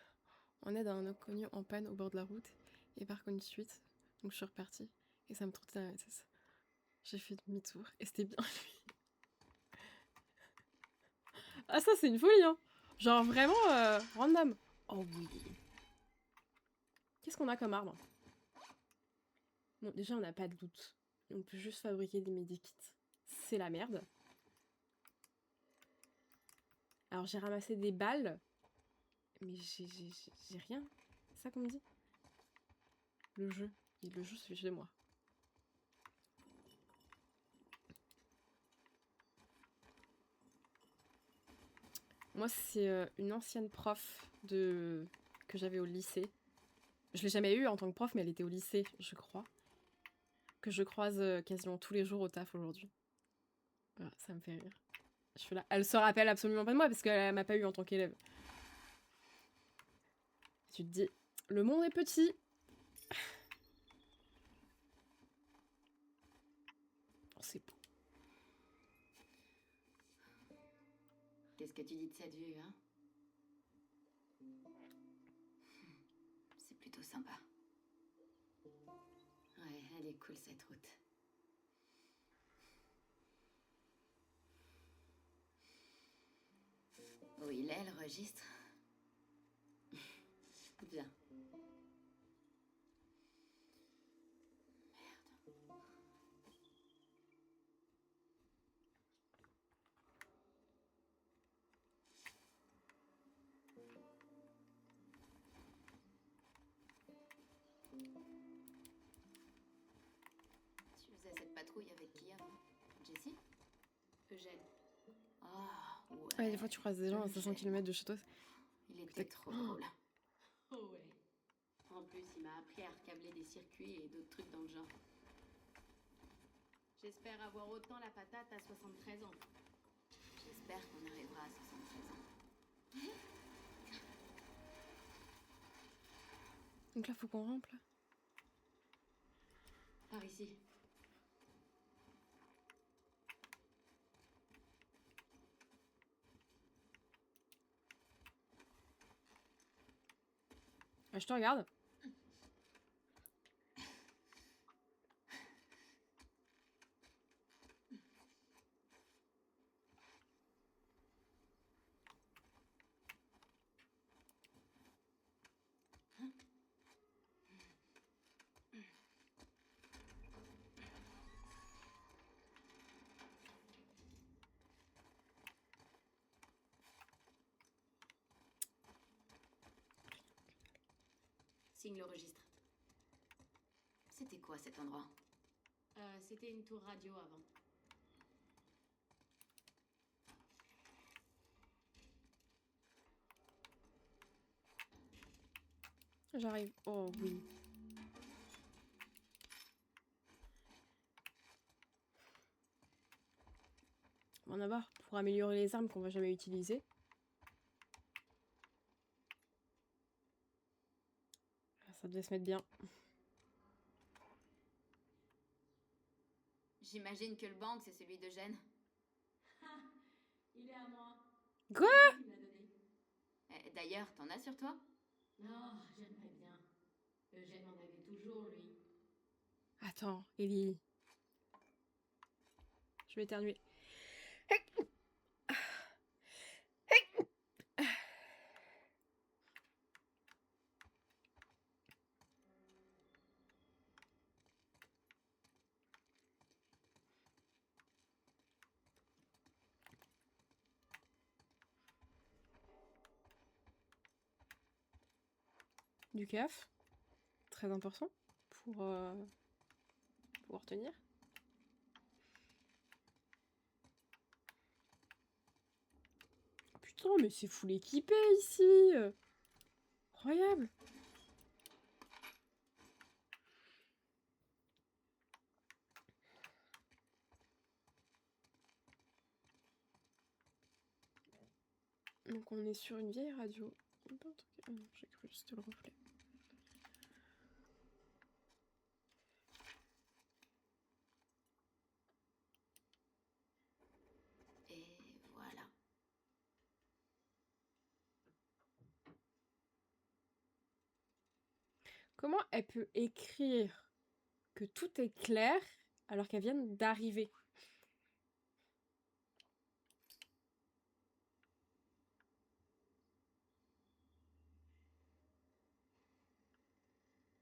en aide à un inconnu en panne au bord de la route et par contre suite. Donc je suis repartie et ça me trottait dans la tête. J'ai fait demi-tour et c'était bien lui. Ah ça c'est une folie hein. Genre vraiment random. Oh oui. Qu'est-ce qu'on a comme arme? Bon déjà on n'a pas de loot. On peut juste fabriquer des medikits. C'est la merde. Alors j'ai ramassé des balles. Mais j'ai rien. C'est ça qu'on me dit? Le jeu. Le jeu c'est chez moi. Moi c'est une ancienne prof que j'avais au lycée. Je l'ai jamais eue en tant que prof mais elle était au lycée je crois. Que je croise quasiment tous les jours au taf aujourd'hui. Voilà, ça me fait rire. Je suis là. Elle se rappelle absolument pas de moi parce qu'elle m'a pas eu en tant qu'élève. Tu te dis, le monde est petit. Oh, c'est beau. Qu'est-ce que tu dis de cette vue, hein? C'est plutôt sympa. Ouais, elle est cool cette route. Où il est, le registre? Bien. Tu faisais cette patrouille avec qui avant? Jessie? Eugène. Ah, ouais. Ouais, des fois tu croises des gens à 500 km de chez toi. Il était trop drôle. Oh ouais. En plus, il m'a appris à recabler des circuits et d'autres trucs dans le genre. J'espère avoir autant la patate à 73 ans. J'espère qu'on arrivera à 73 ans. Donc là faut qu'on rampe là. Par ici. Ah, je te regarde. Signe le registre. C'était quoi cet endroit? C'était une tour radio avant. J'arrive. Oh oui. On va en avoir pour améliorer les armes qu'on va jamais utiliser. Ça devait se mettre bien. J'imagine que le banc, c'est celui d'Eugène. Il est à moi. Quoi? Il m'a donné. D'ailleurs, t'en as sur toi? Non, j'aimerais bien. Eugène en avait toujours, lui. Attends, Ellie. Je vais éternuer. Du CAF. Très important pour pouvoir tenir. Putain, mais c'est full équipé ici. Incroyable. Donc on est sur une vieille radio. Ah non, j'ai cru que c'était le reflet. Et voilà. Comment elle peut écrire que tout est clair alors qu'elle vient d'arriver?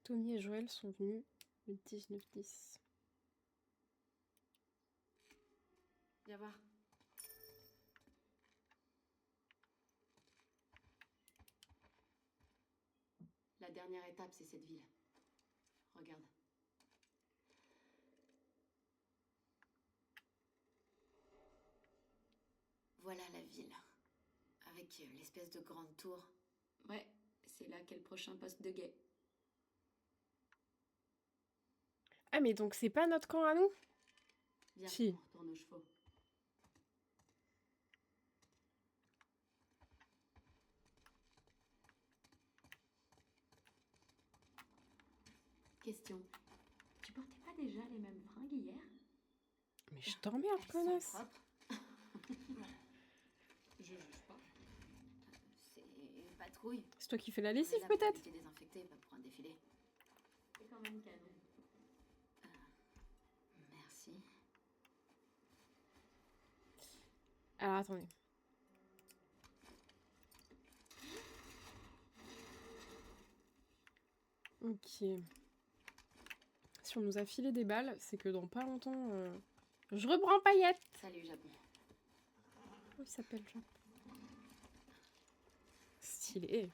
Tommy et Joël sont venus le 19-10. Viens voir. La dernière étape, c'est cette ville. Regarde. Voilà la ville. Avec l'espèce de grande tour. Ouais, c'est là qu'est le prochain poste de guet. Ah mais donc c'est pas notre camp à nous? Viens, Si. on retourne aux chevaux. Question. Tu portais pas déjà les mêmes fringues hier? Mais je t'emmerde, Elles sont connasse. propres. Je juge pas. C'est une patrouille. C'est toi qui fais la On est lessive là pour peut-être? éviter désinfecter, pas pour un défilé. C'est quand même canon. Merci. Alors attendez. Ok. Si on nous a filé des balles, c'est que dans pas longtemps... Je reprends paillette. Salut, Japon. Comment il s'appelle, Jean? Stylé.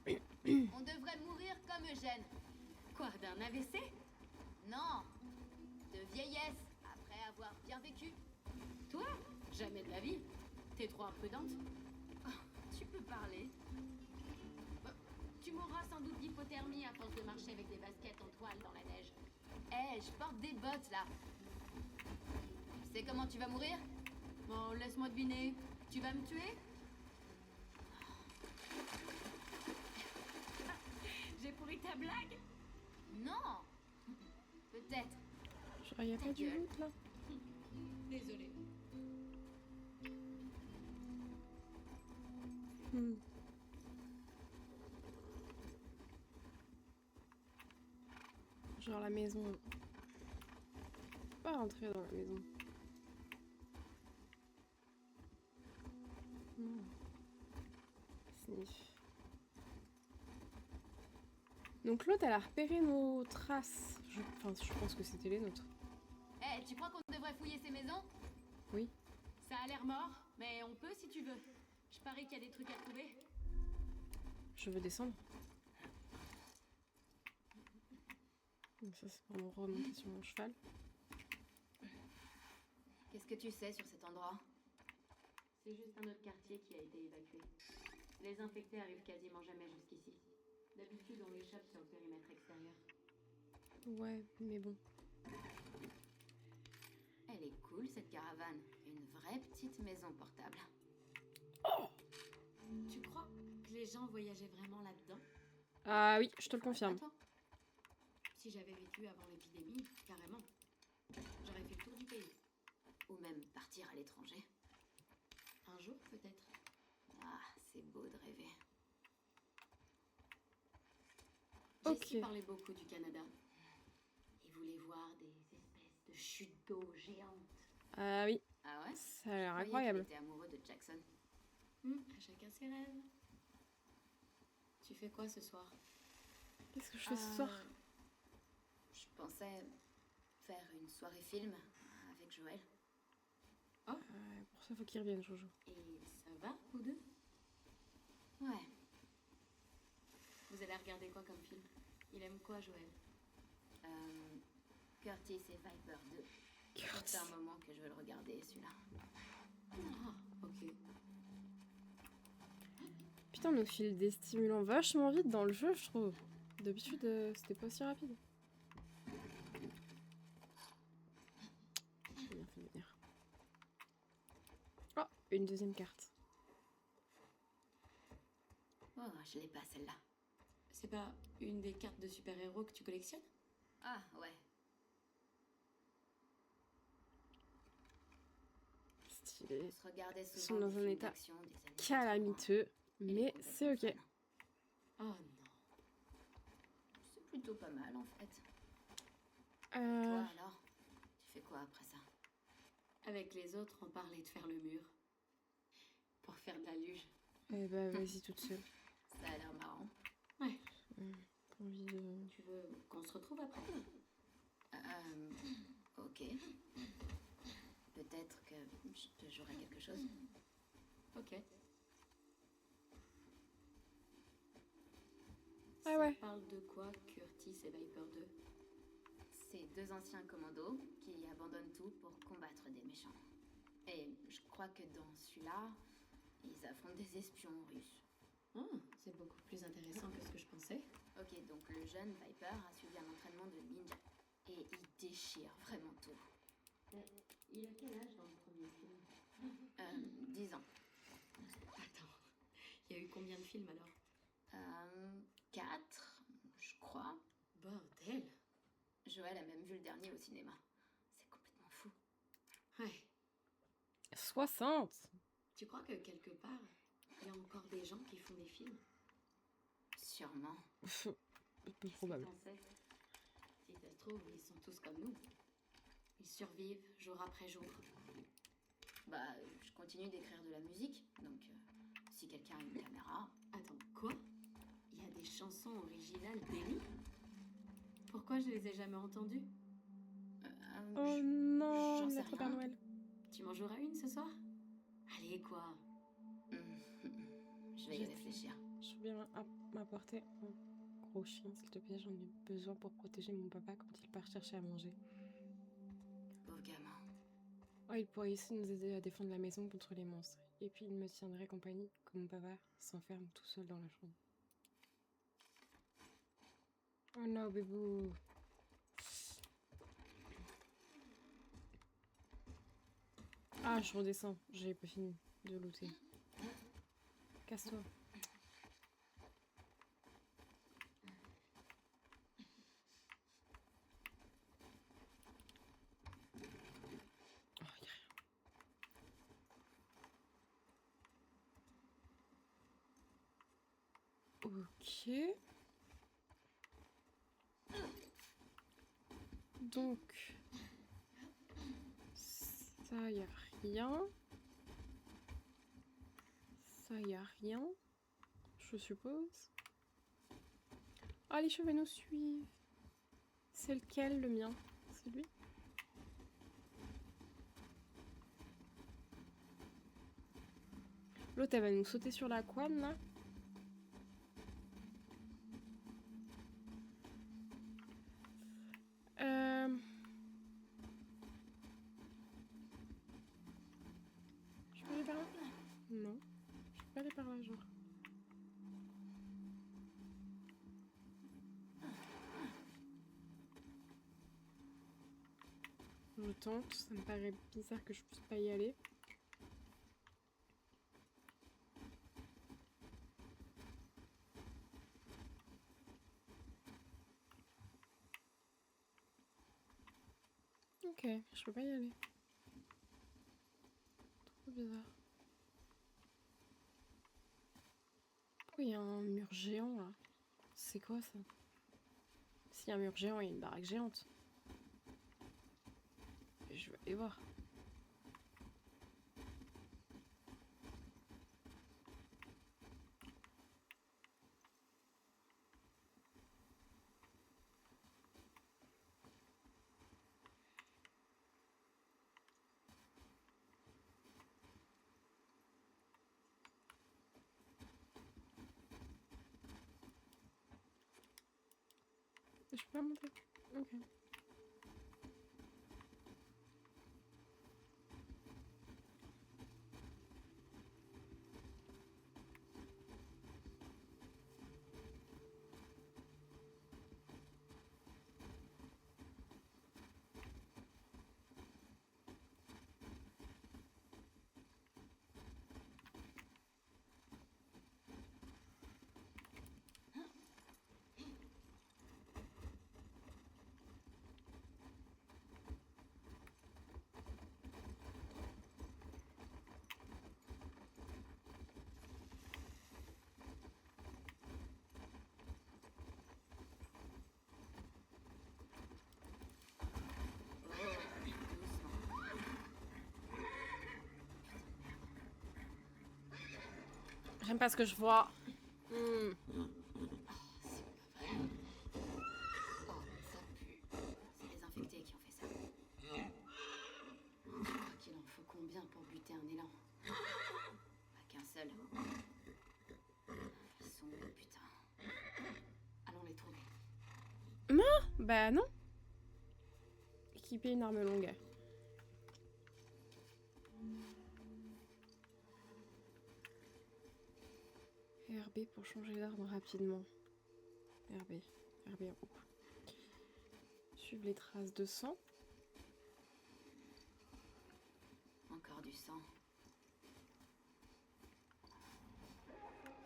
Allez. On devrait mourir comme Eugène. Quoi, d'un AVC? Non, de vieillesse, après avoir bien vécu. Toi? Jamais de la vie. T'es trop imprudente. Tu peux parler. Tu mourras sans doute d'hypothermie à force de marcher avec des baskets en toile dans la neige. Eh, je porte des bottes là. Tu sais comment tu vas mourir? Bon, laisse-moi deviner. Tu vas me tuer? J'ai pourri ta blague? Non. Peut-être. Genre, y a pas du gueule. loot là? Désolée. Hmm. Genre la maison. Faut pas rentrer dans la maison. Non. Sniff. Donc l'autre, elle a repéré nos traces. Enfin, je pense que c'était les nôtres. Eh, tu crois qu'on devrait fouiller ces maisons? Oui. Ça a l'air mort, mais on peut si tu veux. Je parie qu'il y a des trucs à trouver. Je veux descendre. Donc ça, c'est pour me remonter sur mon cheval. Qu'est-ce que tu sais sur cet endroit? C'est juste un autre quartier qui a été évacué. Les infectés arrivent quasiment jamais jusqu'ici. D'habitude, on échappe sur le périmètre extérieur. Ouais, mais bon. Elle est cool cette caravane. Une vraie petite maison portable. Tu crois que les gens voyageaient vraiment là-dedans? Ah oui, je te le confirme. À toi. Si j'avais vécu avant l'épidémie, carrément. J'aurais fait le tour du pays. Ou même partir à l'étranger. Un jour, peut-être. Ah, c'est beau de rêver. Ok. Jessie parlait beaucoup du Canada. Il voulait voir des espèces de chutes d'eau géantes. Ah oui, Ah ouais? ça a l'air Je croyais incroyable. qu'il était amoureux de Jackson. À chacun ses rêves. Tu fais quoi ce soir? Qu'est-ce que je fais ce soir? Je pensais faire une soirée film avec Joël. Pour ça, faut qu'il revienne, Jojo. Et ça va, vous deux? Ouais. Vous allez regarder quoi comme film? Il aime quoi, Joël? Curtis et Viper 2. Ça Kurt. fait un moment que je veux le regarder, celui-là. Ah, ok. Putain, on nous file des stimulants vachement vite dans le jeu, je trouve. D'habitude, c'était pas aussi rapide. J'ai bien fait de venir. Oh, une deuxième carte. Oh, je l'ai pas, celle-là. C'est pas une des cartes de super-héros que tu collectionnes? Ah, ouais. Stylé. On se regardait Ils sont souvent dans des un films état d'action des années 80. calamiteux, Elle est mais complètement c'est ok. fan. Oh non. C'est plutôt pas mal, en fait. Euh, Toi, alors? Tu fais quoi après ça? Avec les autres, on parlait de faire le mur. Pour faire de la luge. eh bah, vas-y toute seule. Ça a l'air marrant. Ouais. T'as envie de... Tu veux qu'on se retrouve après? Ok. Peut-être que je te jouerai quelque chose. Ok. Ah ouais. Ça parle de quoi, Curtis et Viper 2? C'est deux anciens commandos qui abandonnent tout pour combattre des méchants. Et je crois que dans celui-là, ils affrontent des espions russes. Ah, c'est beaucoup plus intéressant que ce que je pensais. Ok, donc le jeune Viper a suivi un entraînement de ninja. Et il déchire vraiment tout. Il a quel âge dans le premier film? 10 ans. Attends, il y a eu combien de films alors? 4, je crois. Bordel! Joël a même vu le dernier au cinéma. C'est complètement fou. Ouais. 60. Tu crois que quelque part, il y a encore des gens qui font des films? Sûrement. Peu probable. Qu'est-ce que t'en sais? Si ça se trouve, ils sont tous comme nous. Ils survivent jour après jour. Bah, je continue d'écrire de la musique, donc si quelqu'un a une caméra... Attends, quoi? Il y a des chansons originales d'Ellie? Pourquoi je les ai jamais entendues? Oh je- non, j'en sais notre Père rien. Noël. Tu m'en joueras une ce soir? Allez, quoi? Je vais y réfléchir. Je veux bien m'apporter un gros chien, s'il te plaît. J'en ai besoin pour protéger mon papa quand il part chercher à manger. Pauvre gamin. Oh, il pourrait aussi nous aider à défendre la maison contre les monstres. Et puis il me tiendrait compagnie quand mon papa s'enferme tout seul dans la chambre. Oh non, bébou. Ah, je redescends. J'ai pas fini de looter. Casse-toi. Oh, y a rien. Ok. Donc, ça y a rien. Ça y a rien, je suppose. Ah, les cheveux nous suivent. C'est lequel, le mien? C'est lui? L'autre, elle va nous sauter sur la couenne, là. Je peux aller par là? Non. Je peux pas aller par là, genre. Je tente, ça me paraît bizarre que je puisse pas y aller. Ok, je peux pas y aller. Trop bizarre. Pourquoi il y a un mur géant là? C'est quoi ça? S'il y a un mur géant, il y a une baraque géante. Je vais aller voir. Je peux pas monter. Ok. J'aime pas ce que je vois. Oh, ça pue. C'est les infectés qui ont fait ça. Je crois qu'il en faut combien pour buter un élan? Pas qu'un seul. Ils sont où, putain? Allons les trouver. Bah non. Équiper une arme longue. RB pour changer d'arme rapidement. RB en haut. Suivre les traces de sang. Encore du sang.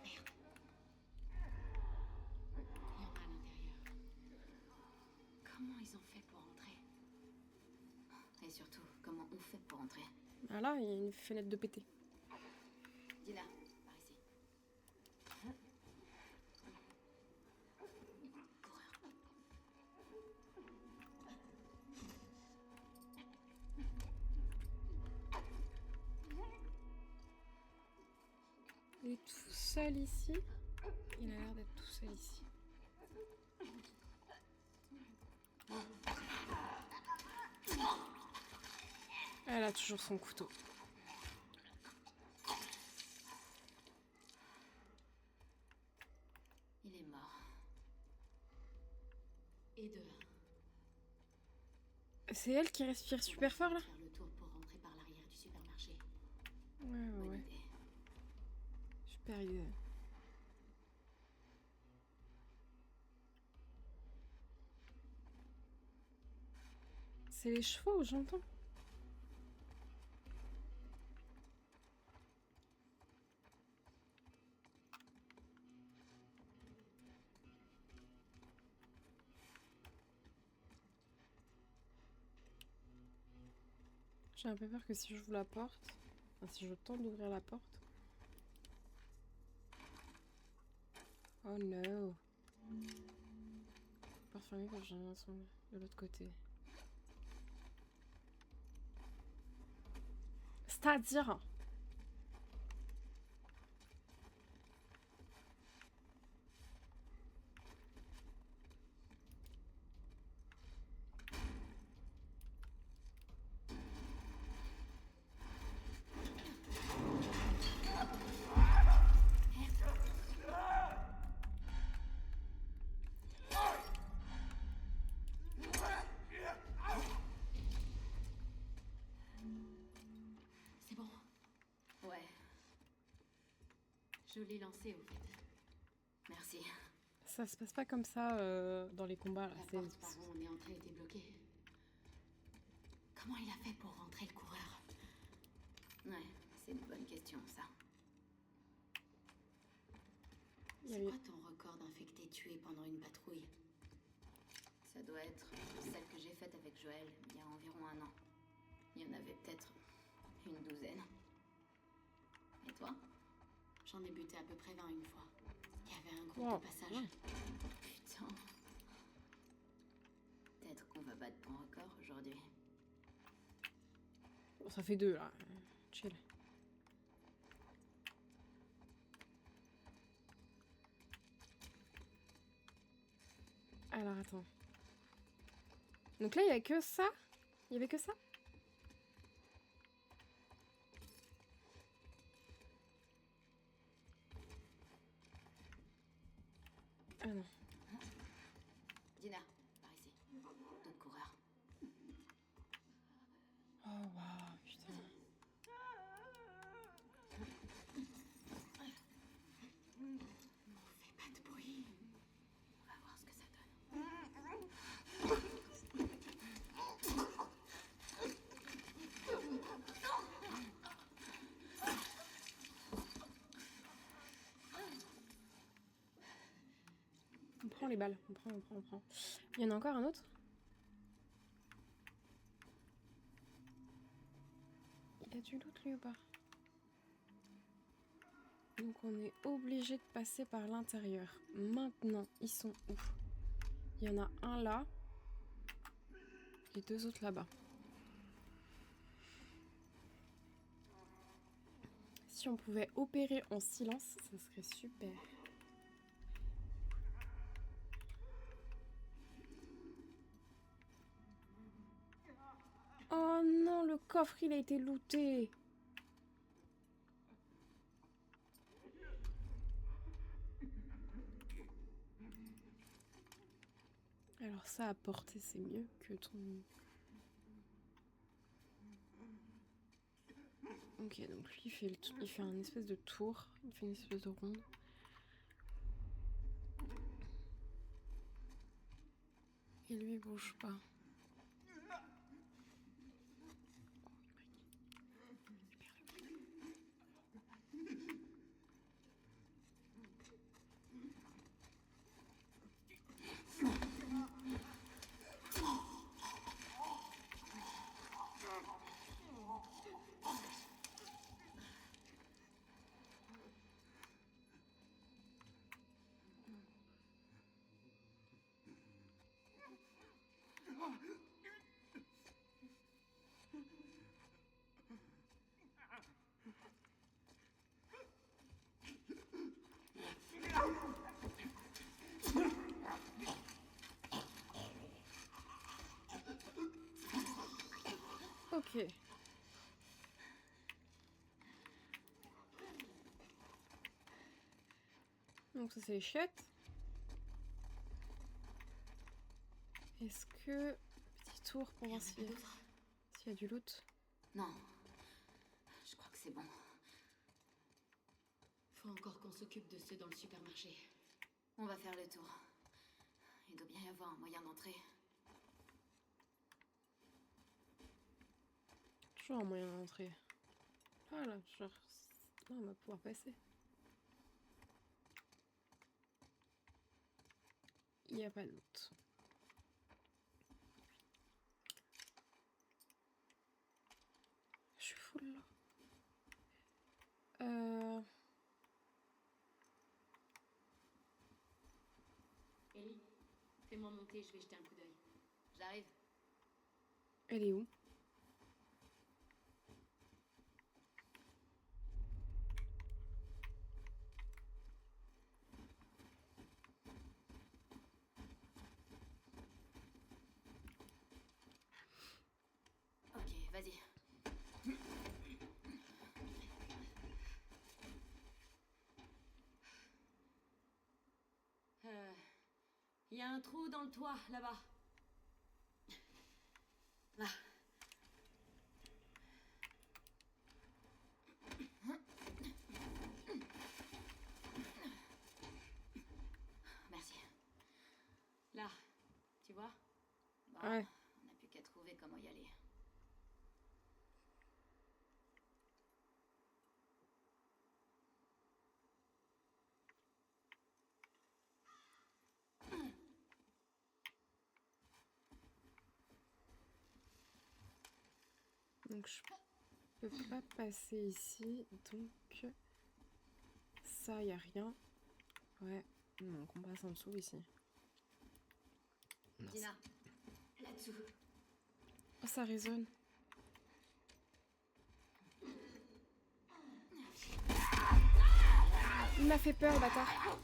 Merde. Il y en a à l'intérieur. Comment ils ont fait pour entrer? Et surtout, comment on fait pour entrer? Ah là, il y a une fenêtre de pété. Dina, par ici. Coureur. Il est tout seul ici. Il a l'air d'être tout seul ici. Elle a toujours son couteau. Il est mort. Et de là. C'est elle qui respire super fort là? Faire le tour pour rentrer par l'arrière du supermarché. Ouais. Bonne idée. Super idée. C'est les chevaux, j'entends. J'ai un peu peur que si j'ouvre la porte, enfin, si je tente d'ouvrir la porte. Oh no. Porte fermée quand j'ai un son de l'autre côté. C'est-à-dire. C'est bon. Ouais. Je l'ai lancé au fait. Merci. Ça se passe pas comme ça dans les combats là. La porte par où on est entré était bloquée. Comment il a fait pour rentrer, le coureur? Ouais, c'est une bonne question, ça. C'est quoi ton record d'infectés tués pendant une patrouille? Ça doit être celle que j'ai faite avec Joël il y a environ 1 an. Il y en avait peut-être une douzaine. Et toi? J'en ai buté à peu près 20 une fois. Il y avait un groupe de passage. Putain. Peut-être qu'on va battre ton record aujourd'hui. Bon, ça fait 2 là. Chill. Alors attends. Donc là il y a que ça? Il y avait que ça? Ah non. Dina, par ici. D'autres coureurs. Oh waouh, putain. Fais pas de bruit. On va voir ce que ça donne. On prend les balles. On prend. Il y en a encore un autre? Il y a du loot lui ou pas? Donc on est obligé de passer par l'intérieur. Maintenant, ils sont où? Il y en a un là. Et 2 autres là-bas. Si si on pouvait opérer en silence, ça serait super. Oh non, le coffre, il a été looté. Alors ça, à porter, c'est mieux que ton... Ok, donc lui, il fait un espèce de tour. Il fait une espèce de ronde. Et lui, il bouge pas. Ok. Donc ça c'est les chiottes. Est-ce que... Petit tour pour voir s'il y a du loot. Non. Je crois que c'est bon. Faut encore qu'on s'occupe de ceux dans le supermarché. On va faire le tour. Il doit bien y avoir un moyen d'entrer. Toujours un moyen d'entrer. Voilà, genre... Là, on va pouvoir passer. Il n'y a pas de loot. Je suis full là. Ellie, fais-moi monter, je vais jeter un coup d'œil. J'arrive. Elle est où? Ok, vas-y. Il y a un trou dans le toit, là-bas. Là. Merci. Là, tu vois? Bon, Ouais. on n'a plus qu'à trouver comment y aller. Donc je peux pas passer ici. Donc... Ça, y a rien. Ouais. Donc on passe en dessous ici. Mince. Dina, là-dessous. Oh, ça résonne. Il m'a fait peur, le bâtard.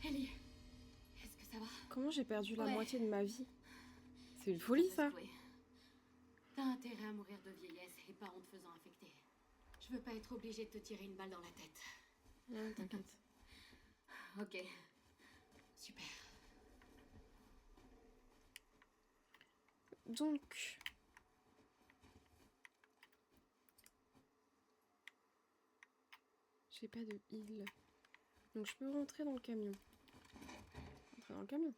Ellie, est-ce que ça va? Comment j'ai perdu la Ouais. moitié de ma vie? C'est une folie, va ça. secouer. T'as intérêt à mourir de vieillesse et pas en te faisant infecter. Je veux pas être obligée de te tirer une balle dans la tête. Ouais, t'inquiète. Ok. Super. Donc... J'ai pas de heal. Donc je peux rentrer dans le camion. Rentrer dans le camion.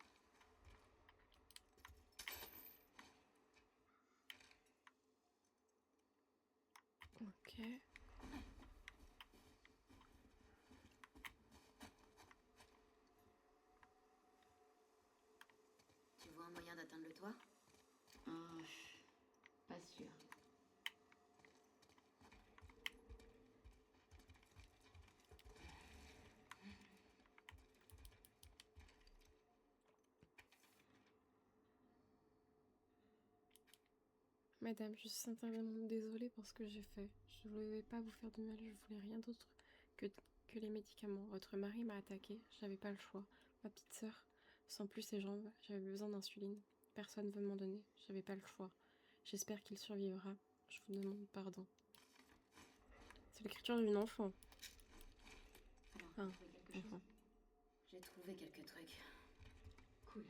Ok. Tu vois un moyen d'atteindre le toit? Pas sûr. Madame, je suis sincèrement désolée pour ce que j'ai fait. Je ne voulais pas vous faire de mal, je voulais rien d'autre que, que les médicaments. Votre mari m'a attaqué, j'avais pas le choix. Ma petite sœur, sans plus ses jambes, j'avais besoin d'insuline. Personne ne veut m'en donner, j'avais pas le choix. J'espère qu'il survivra. Je vous demande pardon. C'est l'écriture d'une enfant. Alors, Ah, t'as trouvé quelque chose? enfant. J'ai trouvé quelques trucs. Cool.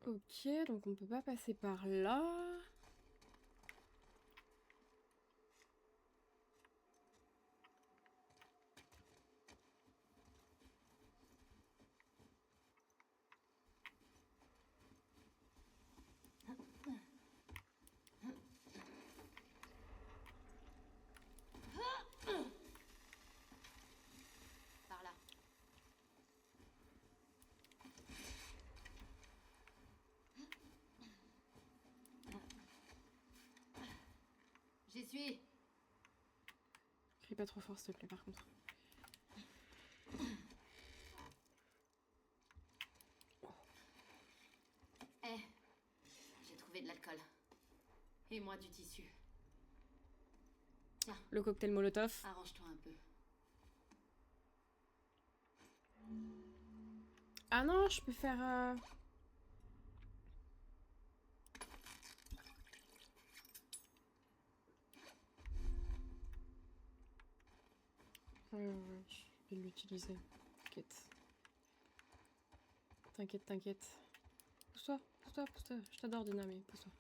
Ok, donc on peut pas passer par là. Par là. J'y suis. Crie pas trop fort, s'il te plaît, par contre. Eh, j'ai trouvé de l'alcool. Et moi du tissu. Tiens, Le cocktail Molotov. arrange-toi un peu. Ah non, je peux faire... Ouais, je vais l'utiliser. T'inquiète. T'inquiète, t'inquiète. Pousse-toi, pousse-toi, pousse-toi. Je t'adore, Dina, mais pousse-toi.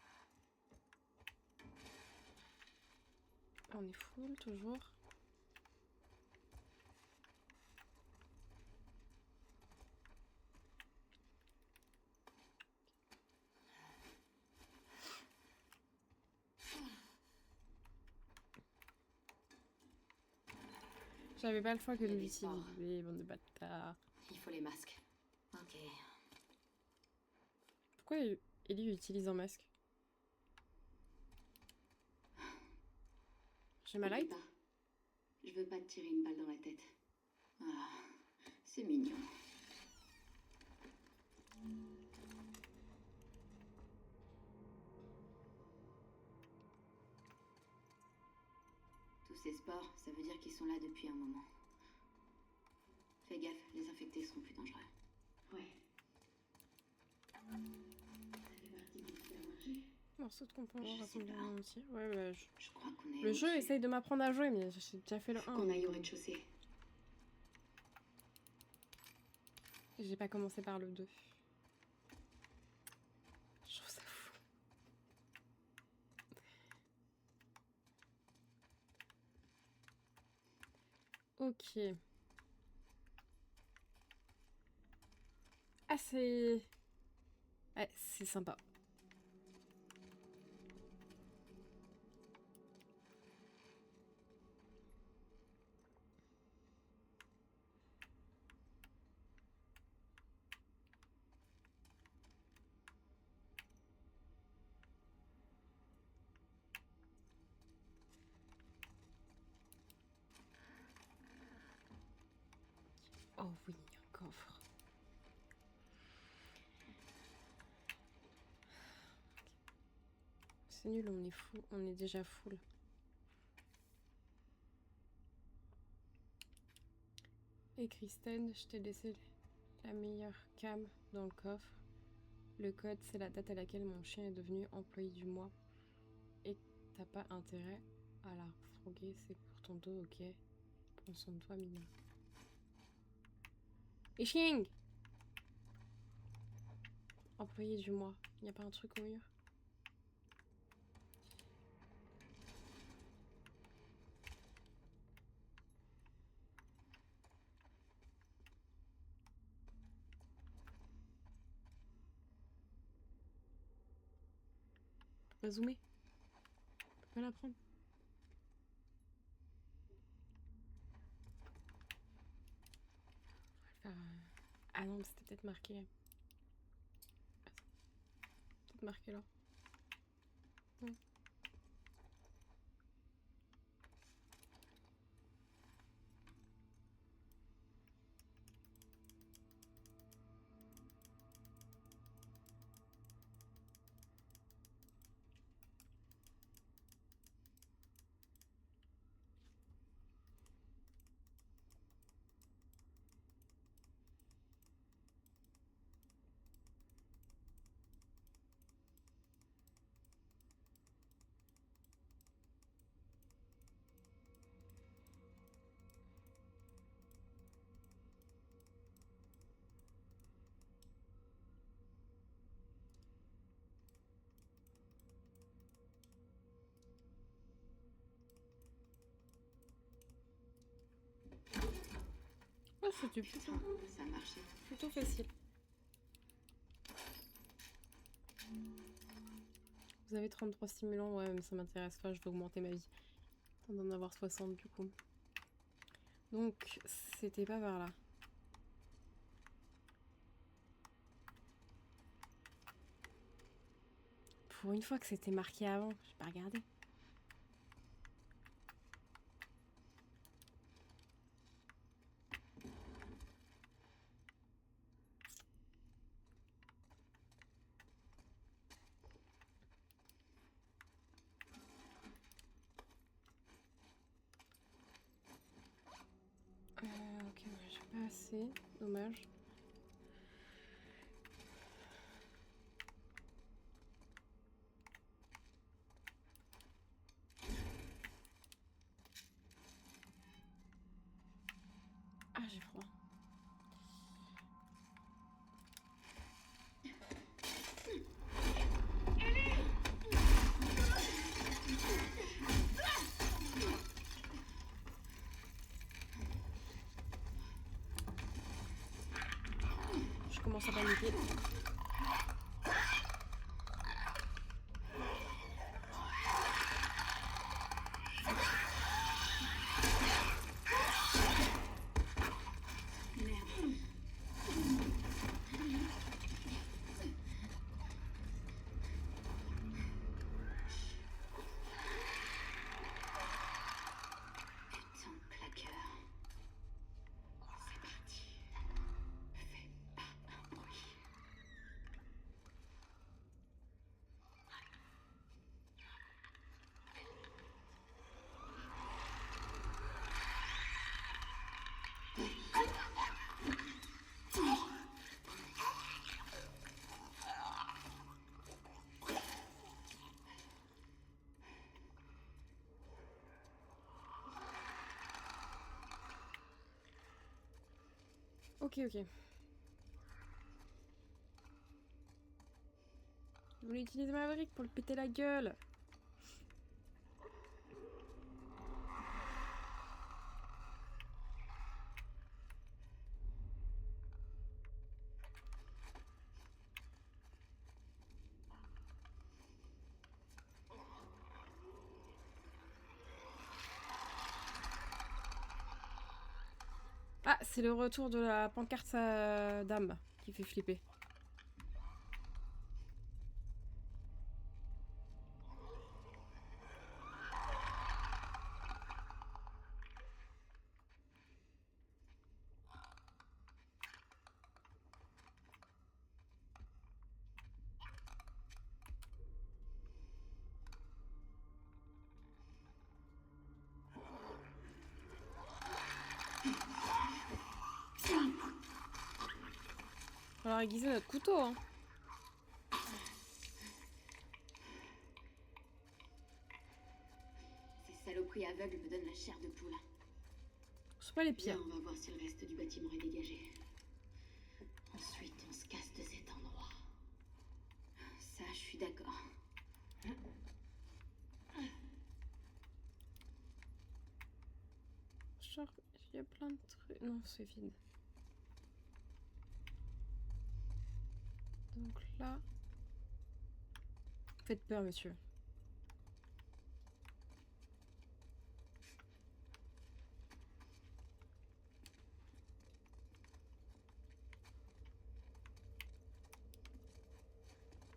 On est full, toujours. J'avais pas le choix que de Il y a des sports. l'utiliser, bande de bâtards. Il faut les masques. Ok. Pourquoi Ellie utilise un masque? J'ai ma Oublie light? pas. Je veux pas te tirer une balle dans la tête. Ah, c'est mignon. Tous ces sports, ça veut dire qu'ils sont là depuis un moment. Fais gaffe, les infectés seront plus dangereux. Ouais. Ça fait partie du supermarché. Morceau de composant Je sais rassemblé pas. en entier. Ouais, bah, Je crois qu'on est. le jeu au-dessus. essaye de m'apprendre à jouer, mais j'ai déjà fait le Faut 1. qu'on aille au rez-de-chaussée. J'ai pas commencé par le 2. Je trouve ça fou. Ok. Ah, c'est... Ouais, c'est sympa. Oh oui, un coffre. C'est nul, on est fou, on est déjà full. Et Kristen, je t'ai laissé la meilleure cam dans le coffre. Le code, c'est la date à laquelle mon chien est devenu employé du mois. Et t'as pas intérêt à la fourguer, c'est pour ton dos, ok? Prends soin de toi, Mina. Et Xing! Employé du mois. Y a pas un truc au mur? On va zoomer. On peut pas la prendre. On va le faire, ah non, mais c'était peut-être marqué. Attends. Peut-être marqué là. Non. c'était Ça a marché. plutôt facile. Vous avez 33 stimulants, ouais, mais ça m'intéresse pas, je vais augmenter ma vie. Tant d'en avoir 60 du coup. Donc, c'était pas par là. Pour une fois que c'était marqué avant, j'ai pas regardé. Ok, ouais, j'ai pas assez. Dommage. Ah, j'ai froid. Je commence à paniquer. Putain de claqueur. C'est parti. Fais pas un bruit. Ok, ok. Je voulais utiliser ma brique pour le péter la gueule. Ah, c'est le retour de la pancarte d'âme qui fait flipper. On va aiguiser notre couteau, hein. Ces saloperies aveugles me donnent la chair de poule. C'est pas les Viens, pires. on va voir si le reste du bâtiment est dégagé. Ensuite, on se casse de cet endroit. Ça, je suis d'accord. Genre, il y a plein de trucs. Non, c'est vide. Donc là... Faites peur, monsieur.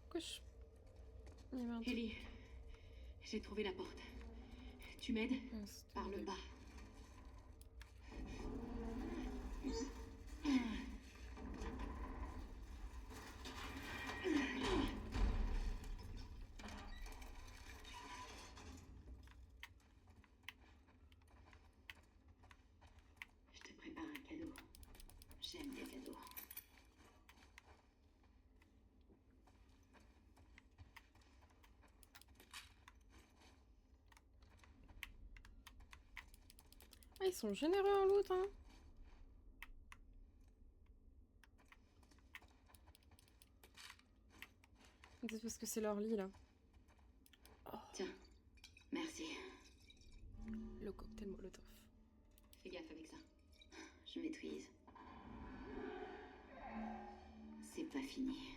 Pourquoi je... Il y avait un truc. Ellie, j'ai trouvé la porte. Tu m'aides? Ah, c'était Par le horrible. bas. Je te prépare un cadeau. J'aime les cadeaux. Ah, ils sont généreux en loot, hein. C'est parce que c'est leur lit, là. Tiens, merci. Le cocktail Molotov. Fais gaffe avec ça. Je maîtrise. C'est pas fini.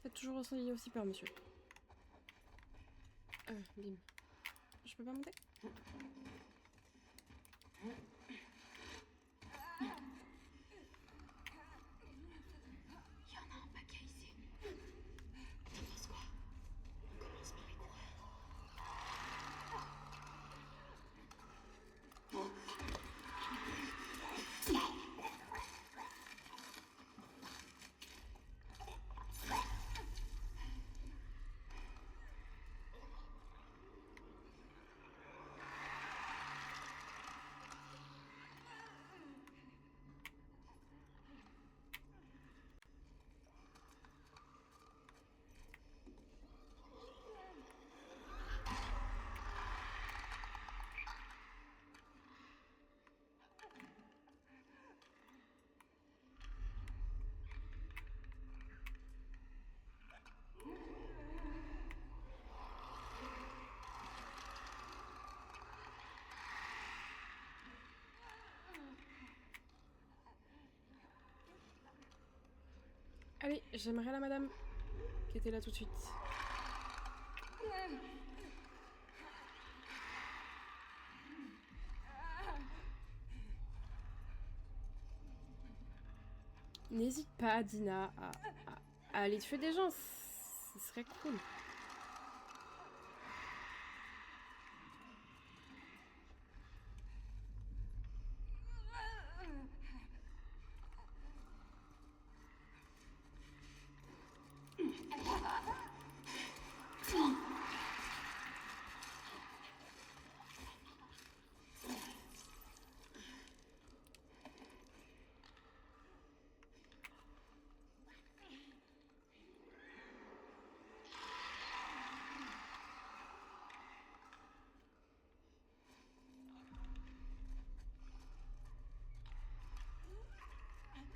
Faites toujours aussi peur, monsieur. Bim. Je peux pas monter? Il y en a un paquet ici. T'en penses quoi? On commence par les coureurs. Allez, j'aimerais la madame qui était là tout de suite. N'hésite pas, Dina, à aller tuer des gens, ce serait cool.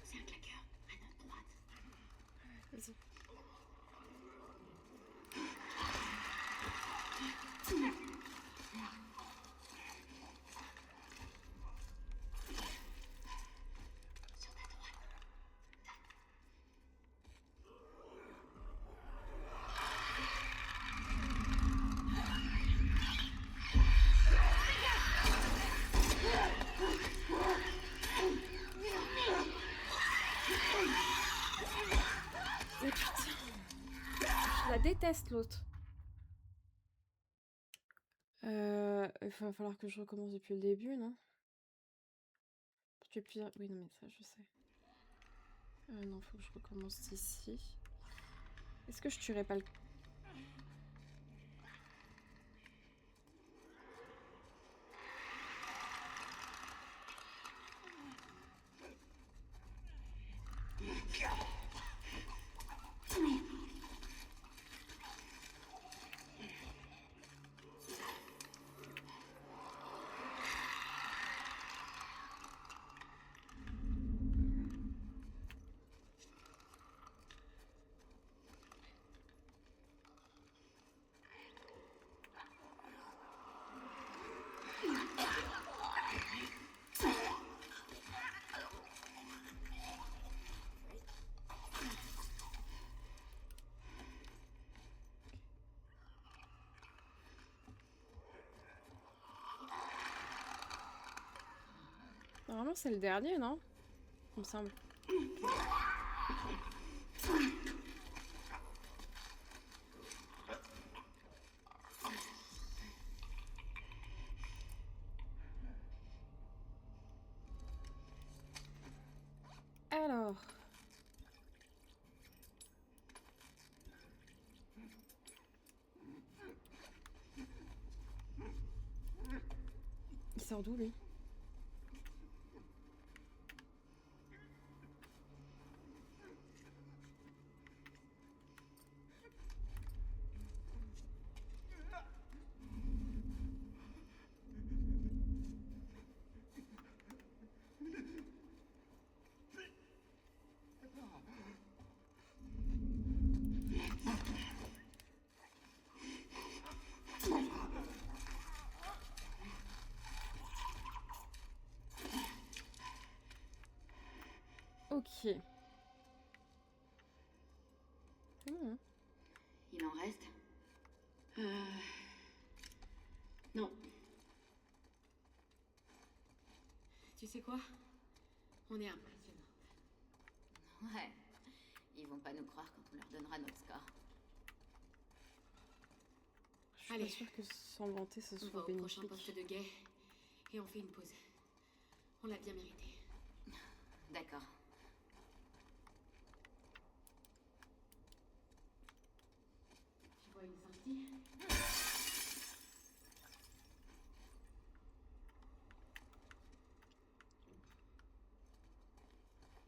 C'est un claqueur, à notre droite. Vas-y. Sur ta droite. Mais putain, je la déteste l'autre. Il va falloir que je recommence depuis le début, non? Oui, non, mais ça, je sais. Non, faut que je recommence ici. Est-ce que je tuerais pas le... Normalement, c'est le dernier, non? Il me semble. Alors... Il sort d'où, lui? Ok. C'est bon, hein. Il en reste Non. Tu sais quoi? On est impressionnant. Ouais. Ils vont pas nous croire quand on leur donnera notre score. Je suis Allez. pas sûre que sans vanter, ce On va soit au prochain bénéfique. poste de guet et on fait une pause. On l'a bien mérité. D'accord. Tu vois une sortie?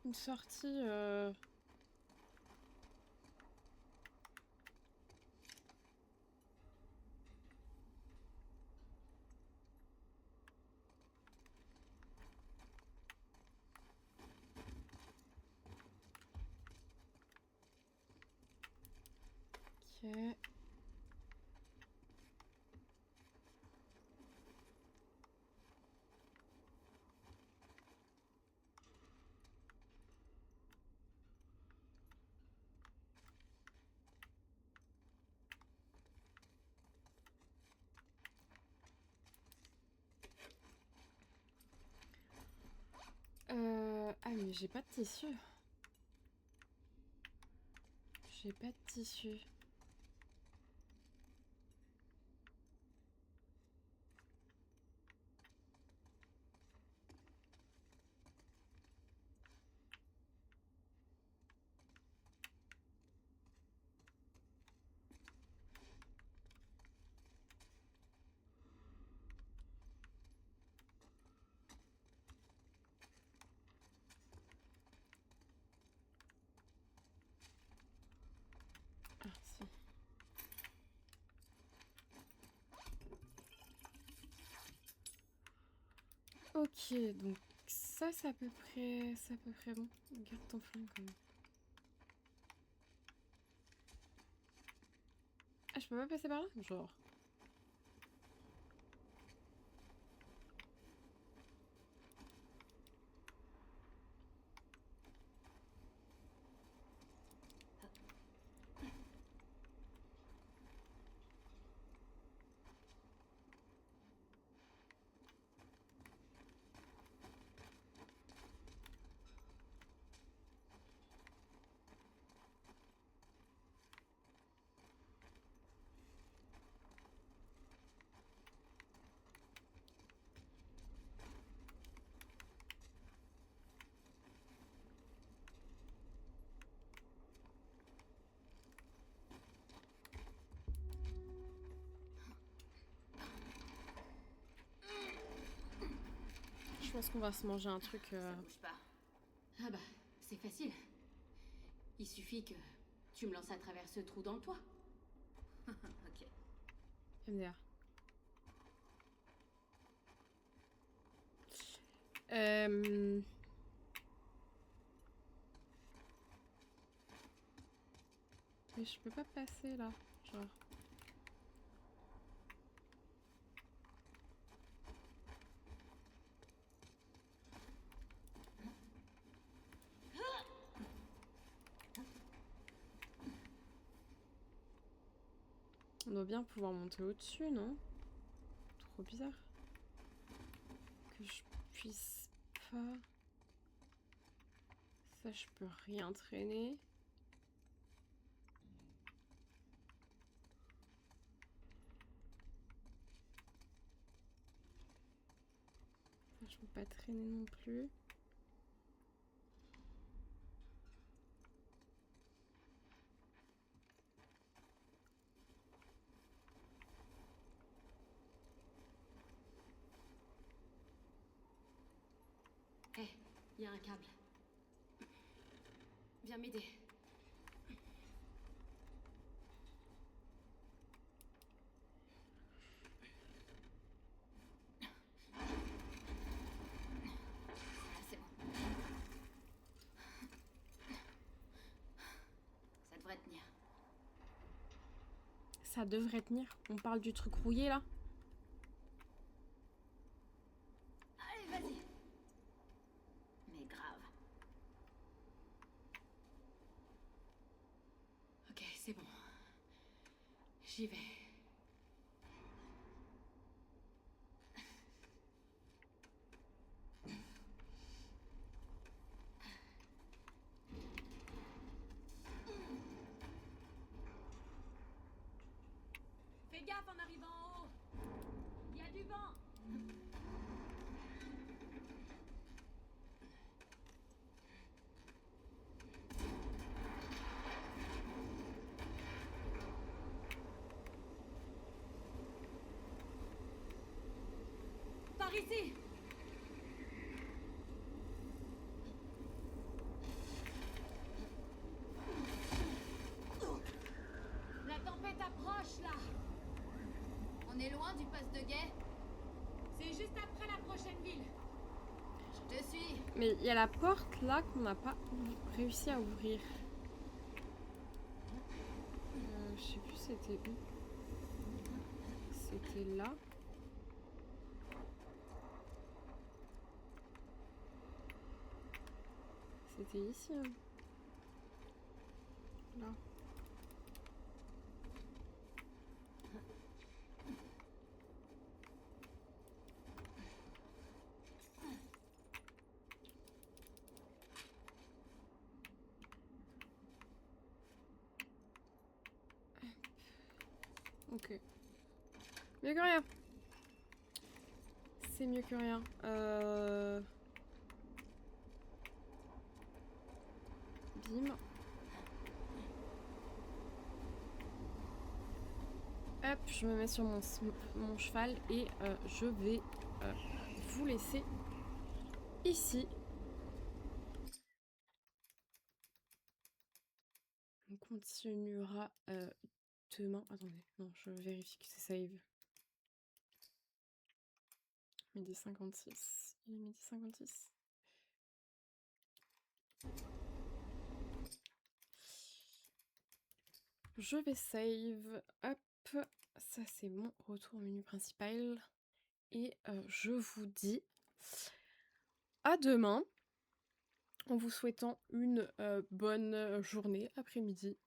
Une sortie... Ok. Ah mais j'ai pas de tissu. J'ai pas de tissu. Ah si. Ok, donc ça c'est à peu près... C'est à peu près bon. Garde ton flingue quand même. Ah, je peux pas passer par là? Genre... Je pense qu'on va se manger un truc... Ça bouge pas. Ah bah, c'est facile. Il suffit que tu me lances à travers ce trou dans le toit. Ok. MDR. Mais je peux pas passer là, genre. On doit bien pouvoir monter au-dessus, non? Trop bizarre. Que je puisse pas... Ça, je peux rien traîner. Ça, je peux pas traîner non plus. Hé, il y a un câble. Viens m'aider. Ah, c'est bon. Ça devrait tenir. Ça devrait tenir. On parle du truc rouillé là. Allez, vas-y. Mais grave. J'y vais. Fais gaffe en arrivant en haut. Il y a du vent. Par ici. La tempête approche là. On est loin du poste de guet. C'est juste après la prochaine ville. Je te suis. Mais il y a la porte là qu'on n'a pas réussi à ouvrir. Je sais plus c'était où. C'était là. C'était ici. Hein. Là. Ok. Mieux que rien. C'est mieux que rien. Bim. Hop, je me mets sur mon cheval et je vais vous laisser ici. On continuera demain. Attendez, non, je vérifie que c'est save. Midi 56. Il est midi 56. Je vais save. Hop. Ça, c'est mon retour au menu principal. Et je vous dis à demain. En vous souhaitant une bonne journée, après-midi.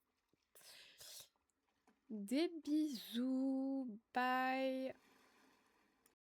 Des bisous. Bye.